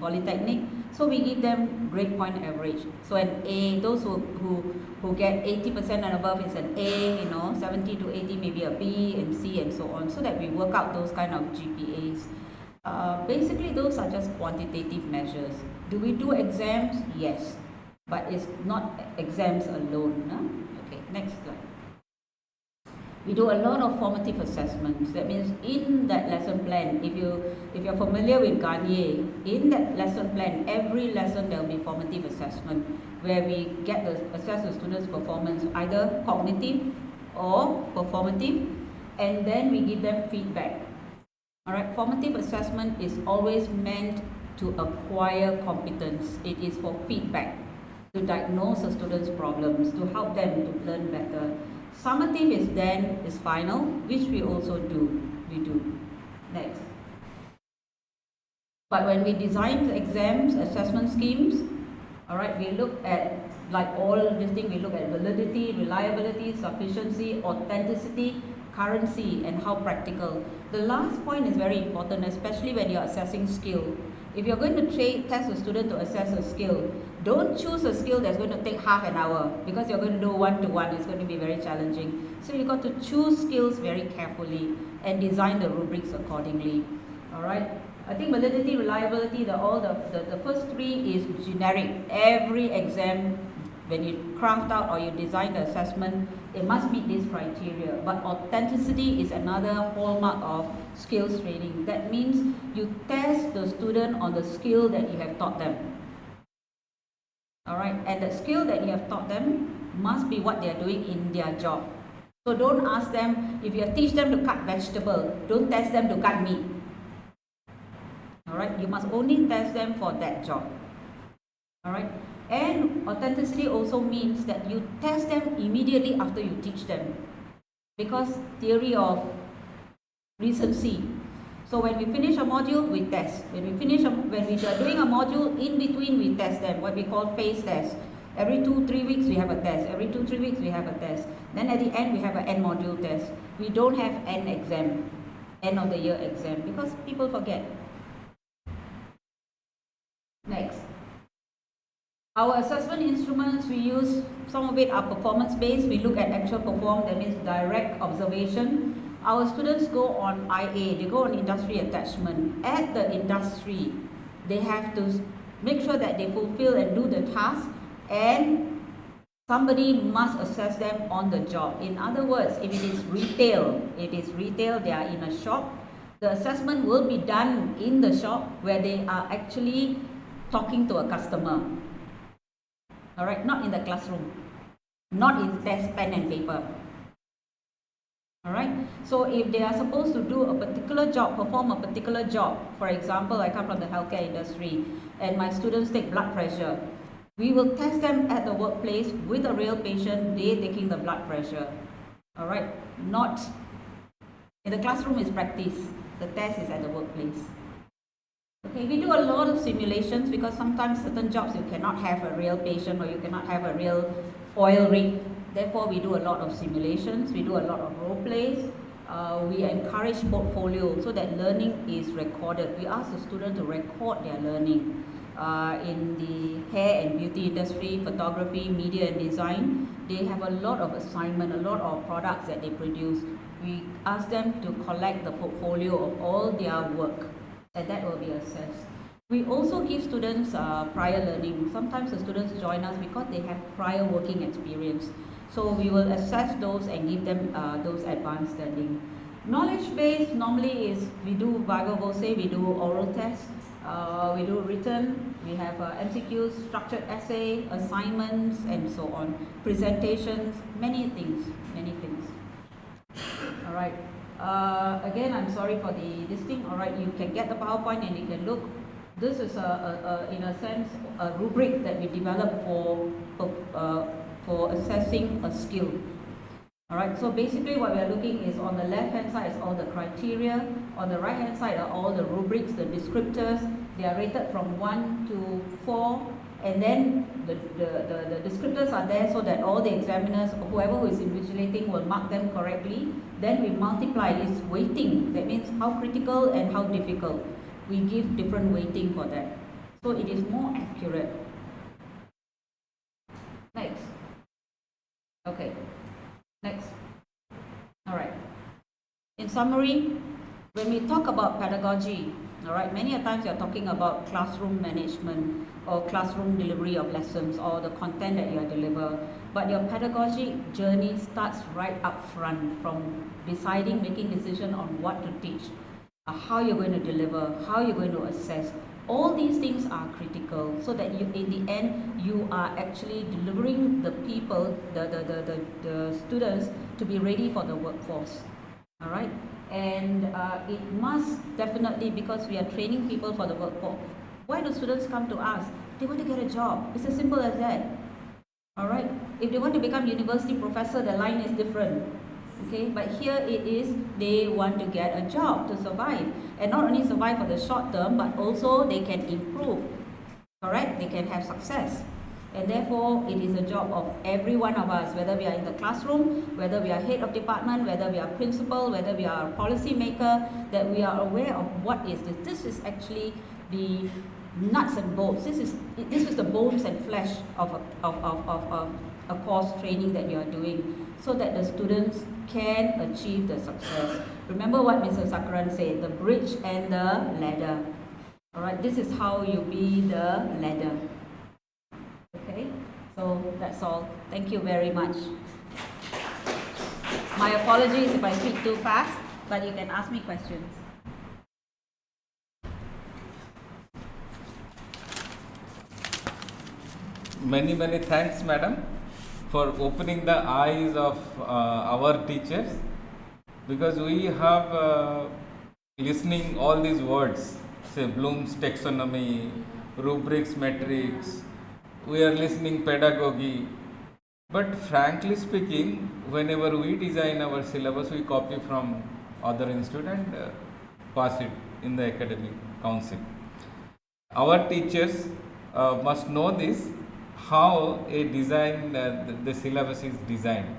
polytechnic, so we give them grade point average. So an A, those who get 80% and above is an A, 70 to 80 maybe a B and C and so on, so that we work out those kind of GPAs. Basically those are just quantitative measures. Do we do exams? Yes, but it's not exams alone. No? Okay, next slide. We do a lot of formative assessments. That means in that lesson plan, if you're familiar with Garnier, in that lesson plan, every lesson there will be formative assessment, where we get to assess the students' performance, either cognitive or performative, and then we give them feedback. Alright, formative assessment is always meant to acquire competence. It is for feedback, to diagnose the students' problems, to help them to learn better. Summative is final, which we also do. We do. Next. But when we design the exams, assessment schemes, all right, we look at, like all these things, we look at validity, reliability, sufficiency, authenticity, currency, and how practical. The last point is very important, especially when you're assessing skill. If you're going to test a student to assess a skill, don't choose a skill that's going to take half an hour, because you're going to do one-to-one. It's going to be very challenging. So you've got to choose skills very carefully and design the rubrics accordingly. All right. I think validity, reliability, the first three is generic. Every exam, when you craft out or you design the assessment, it must meet these criteria. But authenticity is another hallmark of skills training. That means you test the student on the skill that you have taught them. All right, and the skill that you have taught them must be what they are doing in their job. So don't ask them, if you teach them to cut vegetable, don't test them to cut meat. All right, you must only test them for that job. All right, and authenticity also means that you test them immediately after you teach them, because theory of recency. So when we finish a module, we test. When we are doing a module, in between we test them, what we call phase test. Every 2-3 weeks we have a test. Every 2-3 weeks we have a test. Then at the end we have an end module test. We don't have end exam, end of the year exam, because people forget. Next. Our assessment instruments, we use, some of it are performance based. We look at actual perform, that means direct observation. Our students go on IA, they go on industry attachment. At the industry, they have to make sure that they fulfill and do the task, and somebody must assess them on the job. In other words, if it is retail, they are in a shop, the assessment will be done in the shop where they are actually talking to a customer. All right, not in the classroom, not in test pen and paper. All right, so if they are supposed to do a particular job, perform a particular job, for example, I come from the healthcare industry and my students take blood pressure, we will test them at the workplace with a real patient, they taking the blood pressure. All right, not in the classroom is practice, the test is at the workplace. Okay, we do a lot of simulations, because sometimes certain jobs you cannot have a real patient or you cannot have a real oil rig. Therefore, we do a lot of simulations, we do a lot of role plays. We encourage portfolio so that learning is recorded. We ask the student to record their learning. In the hair and beauty industry, photography, media and design, they have a lot of assignment, a lot of products that they produce. We ask them to collect the portfolio of all their work, and that will be assessed. We also give students prior learning. Sometimes the students join us because they have prior working experience. So we will assess those and give them those advanced learning. Knowledge base normally is, we do viva voce, we do oral tests, we do written, we have MCQs, structured essay, assignments, and so on. Presentations, many things. All right. Again, I'm sorry for this thing. All right, you can get the PowerPoint and you can look. This is in a sense a rubric that we developed for assessing a skill. All right, so basically what we are looking is, on the left hand side is all the criteria, on the right hand side are all the rubrics, the descriptors. They are rated from 1 to 4, and then the descriptors are there so that all the examiners, whoever who is invigilating, will mark them correctly. Then we multiply this weighting, that means how critical and how difficult. We give different weighting for that, so it is more accurate. Next. Okay. Next. All right. In summary, when we talk about pedagogy, all right, many a times you're talking about classroom management or classroom delivery of lessons or the content that you deliver. But your pedagogy journey starts right up front, from deciding, making decision on what to teach, how you're going to deliver, how you're going to assess. All these things are critical, so that you, in the end, you are actually delivering the people, the students, to be ready for the workforce. All right, and it must definitely, because we are training people for the workforce. Why do students come to us? They want to get a job. It's as simple as that. All right. If they want to become university professor, the line is different. Okay, but here it is, they want to get a job to survive, and not only survive for the short term, but also they can improve, correct? They can have success. And therefore, it is a job of every one of us, whether we are in the classroom, whether we are head of department, whether we are principal, whether we are a policy maker, that we are aware of what is this. This is actually the nuts and bolts. This is the bones and flesh of a course training that you are doing, so that the students can achieve the success. Remember what Mr. Sakaran said, the bridge and the ladder. Alright, this is how you be the ladder. Okay, so that's all. Thank you very much. My apologies if I speak too fast, but you can ask me questions. Many thanks, madam, for opening the eyes of our teachers, because we have listening all these words, say Bloom's taxonomy, rubrics, metrics, we are listening pedagogy, but frankly speaking, whenever we design our syllabus, we copy from other institute and pass it in the academic council. Our teachers must know this, how a design, the syllabus is designed,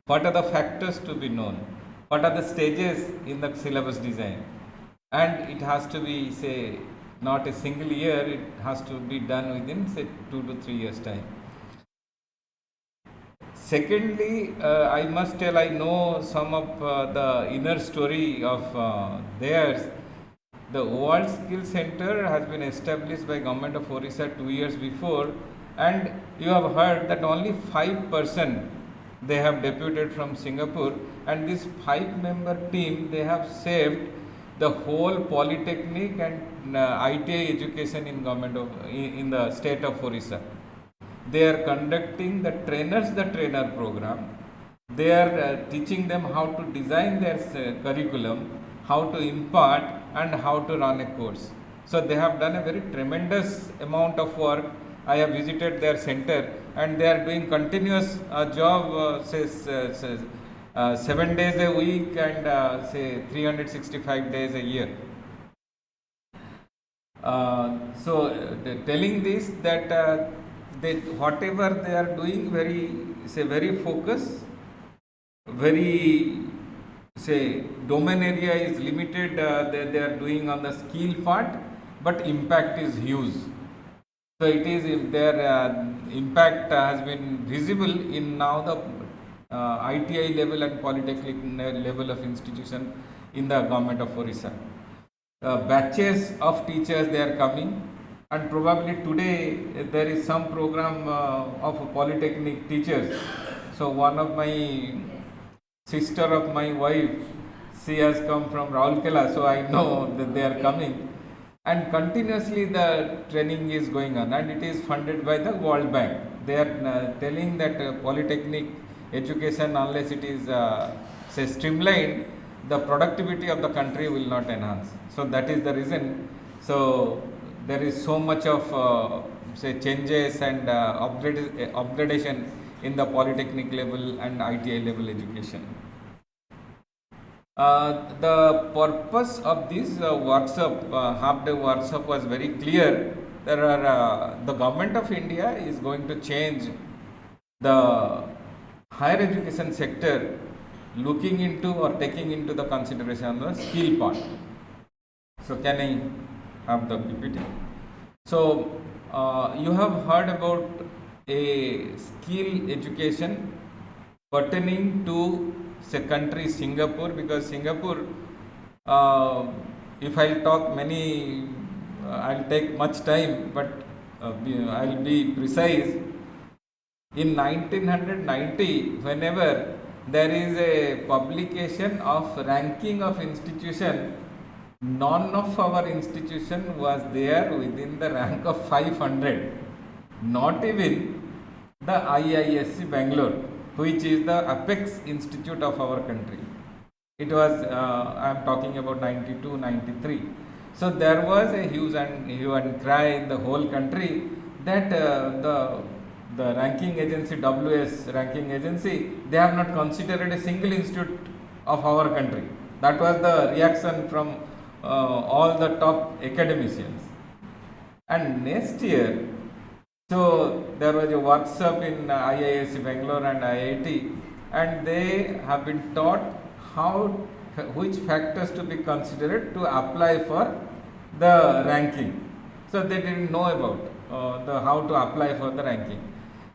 what are the factors to be known, what are the stages in the syllabus design, and it has to be, say, not a single year, it has to be done within, say, 2 to 3 years time. Secondly, I must tell, I know some of the inner story of theirs. The World Skills Center has been established by Government of Orissa 2 years before, and you have heard that only 5% they have deputed from Singapore, and this 5-member team, they have saved the whole polytechnic and ITI education in in the state of Orissa. They are conducting the trainer program. They are teaching them how to design their curriculum, how to impart, and how to run a course. So they have done a very tremendous amount of work. I have visited their center, and they are doing continuous job, 7 days a week and say 365 days a year. Telling this, that whatever they are doing, very focused, very, say, domain area is limited, they are doing on the skill part, but impact is huge. So it is, if their impact has been visible in now the ITI level and polytechnic level of institution in the government of Orissa. Batches of teachers, they are coming, and probably today there is some program of polytechnic teachers. So one of my sister of my wife, she has come from Raulkela, so I know that they are coming, and continuously the training is going on, and it is funded by the World Bank. They are telling that polytechnic education, unless it is say streamlined, the productivity of the country will not enhance. So that is the reason. So there is so much of say changes and upgradation in the polytechnic level and ITI level education. The purpose of this workshop, half-day workshop, was very clear. There are the government of India is going to change the higher education sector, looking into or taking into the consideration the skill part. So can I have the PPT? So you have heard about a skill education pertaining to, say, country Singapore, because Singapore, if I'll talk many, I'll take much time, but I'll be precise. In 1990, whenever there is a publication of ranking of institution, none of our institution was there within the rank of 500, not even the IISc Bangalore, which is the apex institute of our country. It was, I am talking about 92, 93. So there was a hue and cry in the whole country that the ranking agency, WS ranking agency, they have not considered a single institute of our country. That was the reaction from all the top academicians. And next year, so there was a workshop in IISc Bangalore and IIT, and they have been taught which factors to be considered to apply for the ranking. So they didn't know about how to apply for the ranking.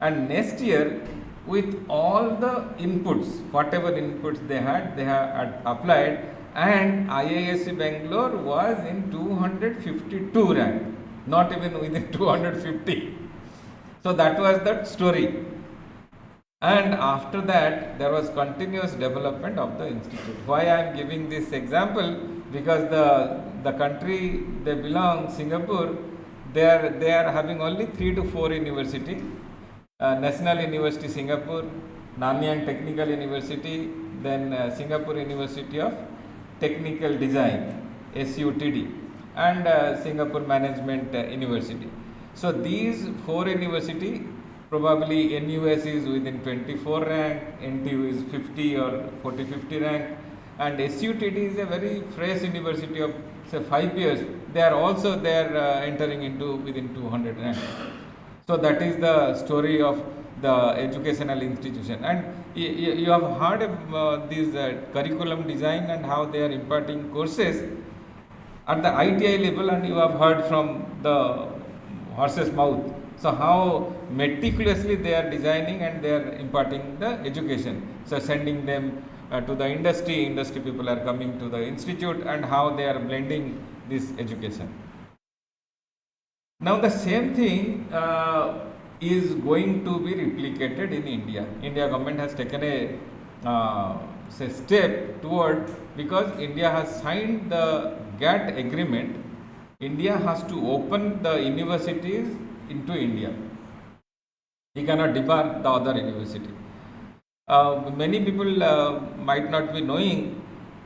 And next year, with all the inputs, whatever inputs they have applied, and IISc Bangalore was in 252 rank, not even within 250. So that was the story. And after that, there was continuous development of the institute. Why I am giving this example? Because the country they belong, Singapore, they are having only 3 to 4 universities. National University Singapore, Nanyang Technical University, then Singapore University of Technical Design, SUTD, and Singapore Management University. So these 4 universities, probably NUS is within 24 rank, NTU is 50 or 40-50 rank, and SUTD is a very fresh university of say 5 years. They are also entering into within 200 rank. So that is the story of the educational institution. And you have heard of this curriculum design and how they are imparting courses at the ITI level, and you have heard from the horse's mouth. So how meticulously they are designing and they are imparting the education. So sending them to the industry people are coming to the institute, and how they are blending this education. Now the same thing is going to be replicated in India. India government has taken a step toward, because India has signed the GATT agreement, India has to open the universities into India. He cannot debar the other university. Many people might not be knowing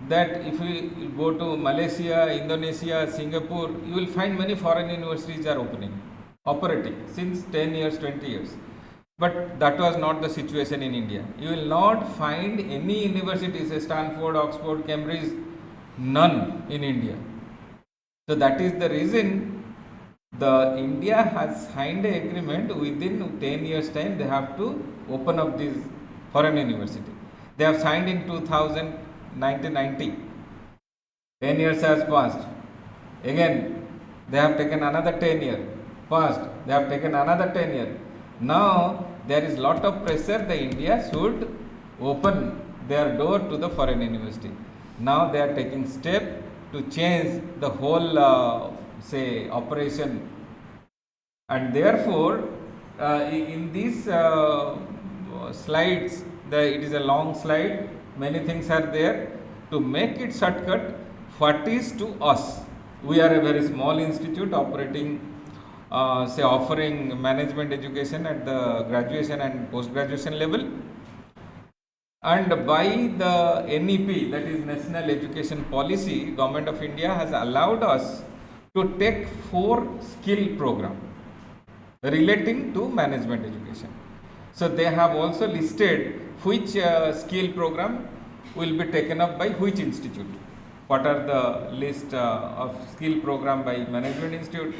that if we go to Malaysia, Indonesia, Singapore, you will find many foreign universities are operating since 10 years, 20 years. But that was not the situation in India. You will not find any universities, Stanford, Oxford, Cambridge, none in India. So that is the reason the India has signed an agreement. Within 10 years time they have to open up these foreign university. They have signed in 1990. 10 years has passed. Again, they have taken another 10 years. Passed. They have taken another 10 years. Now, there is lot of pressure. The India should open their door to the foreign university. Now, they are taking step to change the whole, operation. And therefore, in these slides, it is a long slide. Many things are there. To make it shortcut, what is to us? We are a very small institute operating, offering management education at the graduation and post-graduation level. And by the NEP, that is National Education Policy, Government of India has allowed us to take 4 skill programs relating to management education. So they have also listed which skill program will be taken up by which institute. What are the list of skill program by management institute?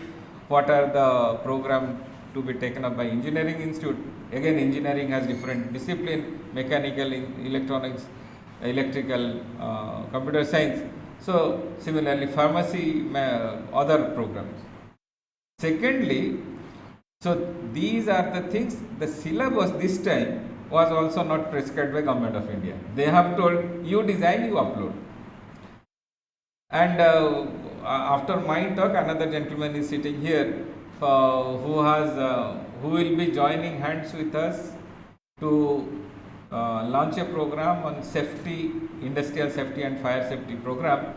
What are the program to be taken up by engineering institute? Again, engineering has different discipline: mechanical, electronics, electrical, computer science. So similarly, pharmacy, other programs. Secondly, so these are the things. The syllabus this time was also not prescribed by Government of India. They have told you design, you upload. And after my talk, another gentleman is sitting here who will be joining hands with us to launch a program on safety, industrial safety and fire safety program.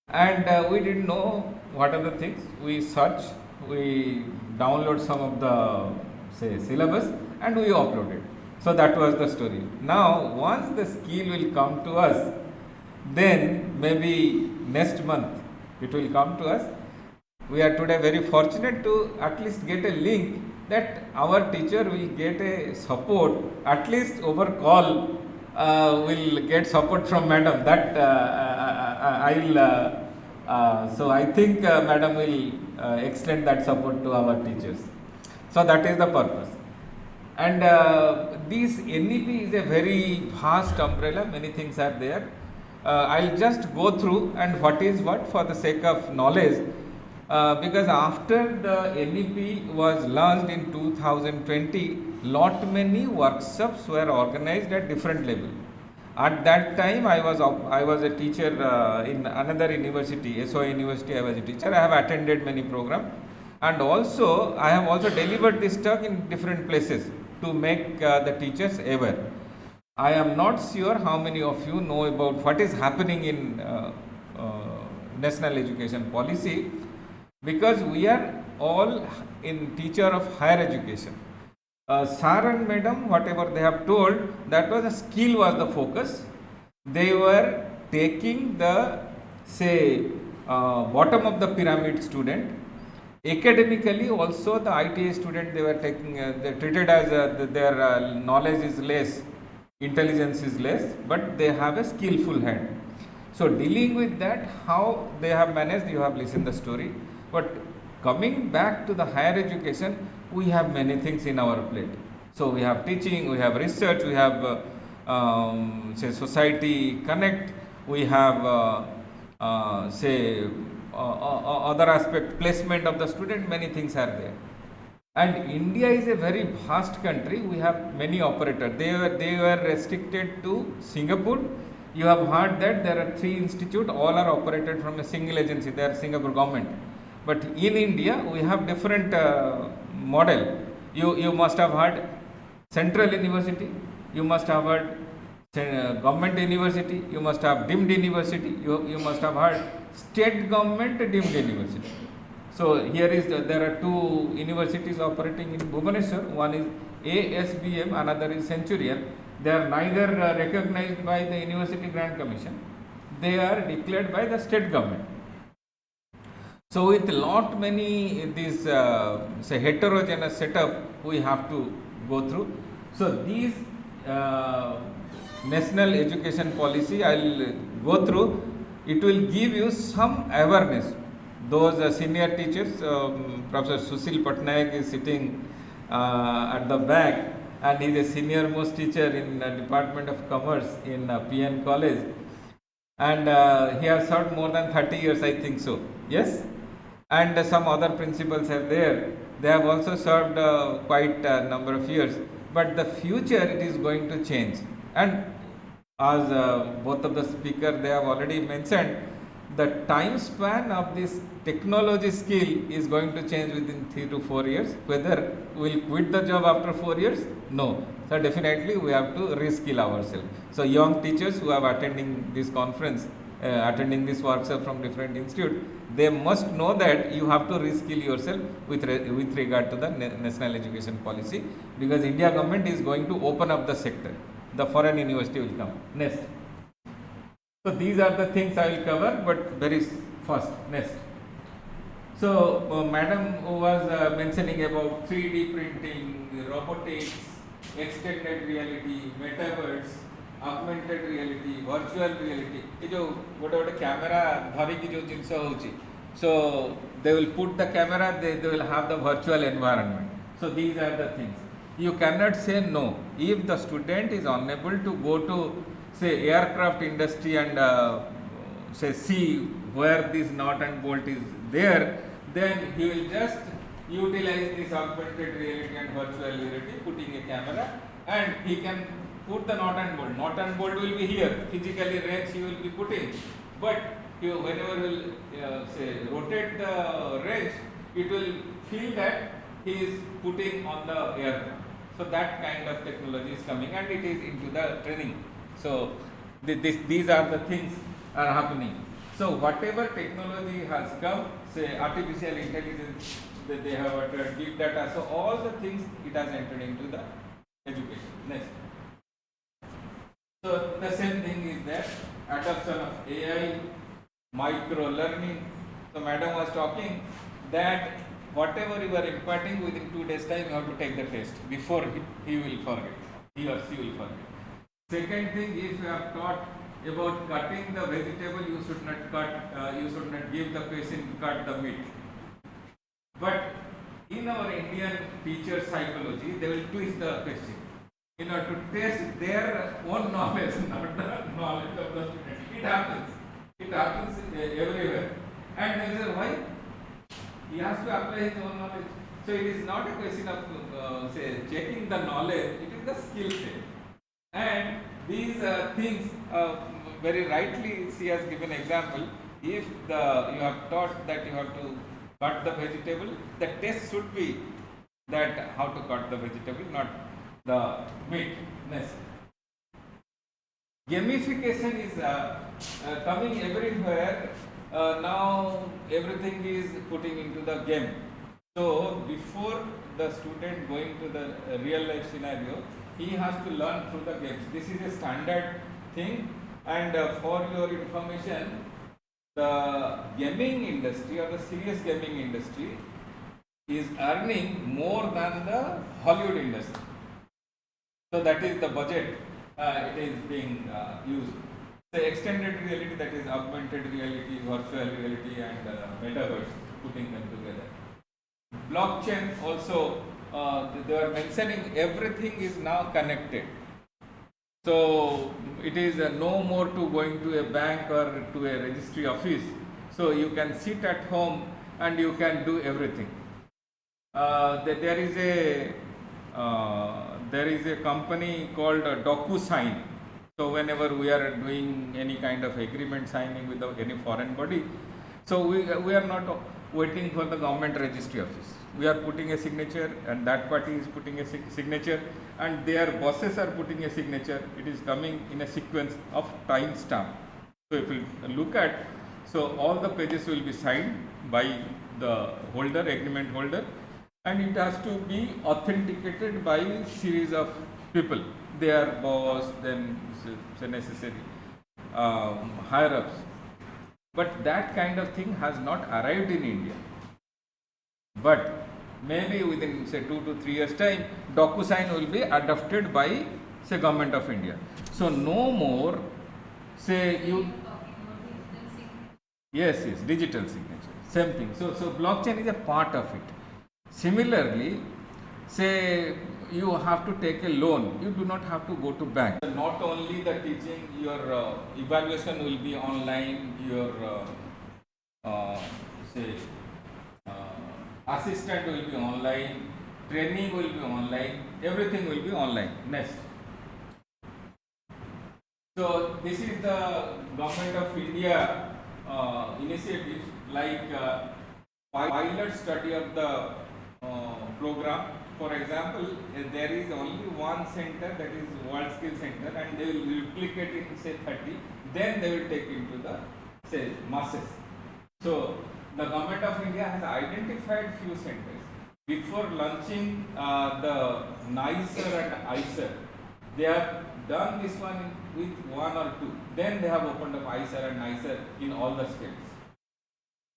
And we didn't know what are the things. We search, we download some of the syllabus and we uploaded. So that was the story. Now once the skill will come to us, then maybe next month it will come to us. We are today very fortunate to at least get a link that our teacher will get a support, at least over call, will get support from madam. That I will. So I think madam will extend that support to our teachers. So that is the purpose. And this NEP is a very vast umbrella. Many things are there. I'll just go through and what is what for the sake of knowledge. Because after the NEP was launched in 2020, lot many workshops were organized at different level. At that time, I was a teacher in another university, SOA University. I was a teacher. I have attended many programs, and also I have also delivered this talk in different places to make the teachers aware. I am not sure how many of you know about what is happening in national education policy, because we are all in teacher of higher education. Sir and madam, whatever they have told, that was a skill was the focus. They were taking the bottom of the pyramid student. Academically also the ITA student, they were taking, they treated as their knowledge is less, intelligence is less, but they have a skillful hand. So dealing with that, how they have managed, you have listened the story. But coming back to the higher education, we have many things in our plate. So we have teaching, we have research, we have society connect, we have other aspect, placement of the student, many things are there. And India is a very vast country. We have many operators. They were restricted to Singapore. You have heard that there are 3 institutes, all are operated from a single agency. They are Singapore government. But in India, we have different model. You must have heard Central University. You must have heard government university. You must have deemed university. You must have heard state government deemed university. So here is there are 2 universities operating in Bhubaneswar. One is ASBM, another is Centurion. They are neither recognized by the University Grant Commission. They are declared by the state government. So with lot many this heterogeneous setup we have to go through. So these national education policy I will go through. It will give you some awareness. Those senior teachers, Professor Sushil Patnaik is sitting at the back, and he is a senior most teacher in Department of Commerce in PN College, and he has served more than 30 years, I think so. Yes, and some other principals are there. They have also served quite a number of years. But the future, it is going to change, and as both of the speakers they have already mentioned, the time span of this technology skill is going to change within 3 to 4 years. Whether we will quit the job after 4 years? No. So definitely we have to reskill ourselves. So young teachers who are attending this conference, attending this workshop from different institutes, they must know that you have to reskill yourself with regard to the national education policy, because India government is going to open up the sector. The foreign university will come. Next. So these are the things I will cover, but very fast. Next. So madam was mentioning about 3D printing, robotics, extended reality, metaverse, augmented reality, virtual reality. ये जो गोटे camera धरिकी जो जिनस होची, so they will put the camera, they will have the virtual environment. So these are the things. You cannot say no. If the student is unable to go to say aircraft industry and say see where this nut and bolt is there, then he will just utilize this augmented reality and virtual reality, putting a camera, and he can put the nut and bolt. Nut and bolt will be here, physically wrench he will be putting, but whenever he will say rotate the wrench, it will feel that he is putting on the aircraft. So that kind of technology is coming, and it is into the training. So these are the things are happening. So whatever technology has come, say artificial intelligence, they have uttered big data. So all the things it has entered into the education. Next. So the same thing is there. Adoption of AI, micro learning. So madam was talking that whatever you are imparting within 2 days time, you have to take the test before he will forget, he or she will forget. Second thing, if you have taught about cutting the vegetable, you should not give the patient cut the meat. But in our Indian teacher psychology, they will twist the question, to test their own knowledge, not the knowledge of the student. It happens everywhere. And they say, why? He has to apply his own knowledge. So it is not a question of checking the knowledge, it is the skill set. And these things, very rightly she has given example, if you have taught that you have to cut the vegetable, the test should be that how to cut the vegetable, not the meat. Next. Gamification is coming everywhere. Now everything is putting into the game. So before the student going to the real life scenario, he has to learn through the games. This is a standard thing, and for your information, the gaming industry or the serious gaming industry is earning more than the Hollywood industry. So that is the budget it is being used. The extended reality, that is augmented reality, virtual reality, and metaverse, putting them together. Blockchain also, they are mentioning everything is now connected. So it is no more to going to a bank or to a registry office. So you can sit at home and you can do everything. There is a company called DocuSign. So whenever we are doing any kind of agreement signing with any foreign body, so we are not waiting for the government registry office. We are putting a signature, and that party is putting a signature, and their bosses are putting a signature. It is coming in a sequence of time stamp. So if you look at, so all the pages will be signed by the holder, agreement holder, and it has to be authenticated by series of people. Their boss, then necessary higher ups. But that kind of thing has not arrived in India. But maybe within say 2 to 3 years time, DocuSign will be adopted by say Government of India. So no more say you. Yes, digital signature, same thing. So blockchain is a part of it. Similarly, say you have to take a loan, you do not have to go to bank. Not only the teaching, your evaluation will be online, your assistant will be online, training will be online, everything will be online. Next. So this is the Government of India initiative, like pilot study of the program. For example, there is only one center, that is World Skill Center, and they will replicate in say 30, then they will take into the say masses. So the Government of India has identified few centers. Before launching the NICER and ICER, they have done this one with 1 or 2. Then they have opened up ICER and NICER in all the states.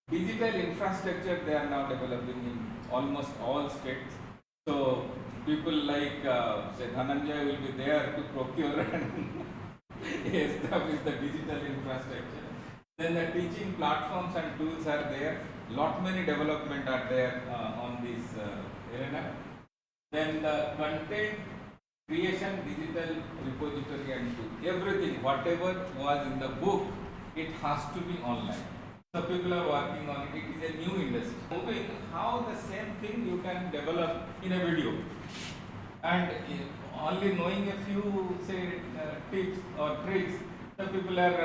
Digital infrastructure they are now developing in almost all states. So people like say Dhananjay will be there to procure and establish the digital infrastructure. Then the teaching platforms and tools are there. Lot many development are there on this arena. Then the content creation, digital repository and tool. Everything, whatever was in the book, it has to be online. So people are working on it. It is a new industry. Moving how the same thing you can develop in a video, and only knowing a few say tips or tricks, the people are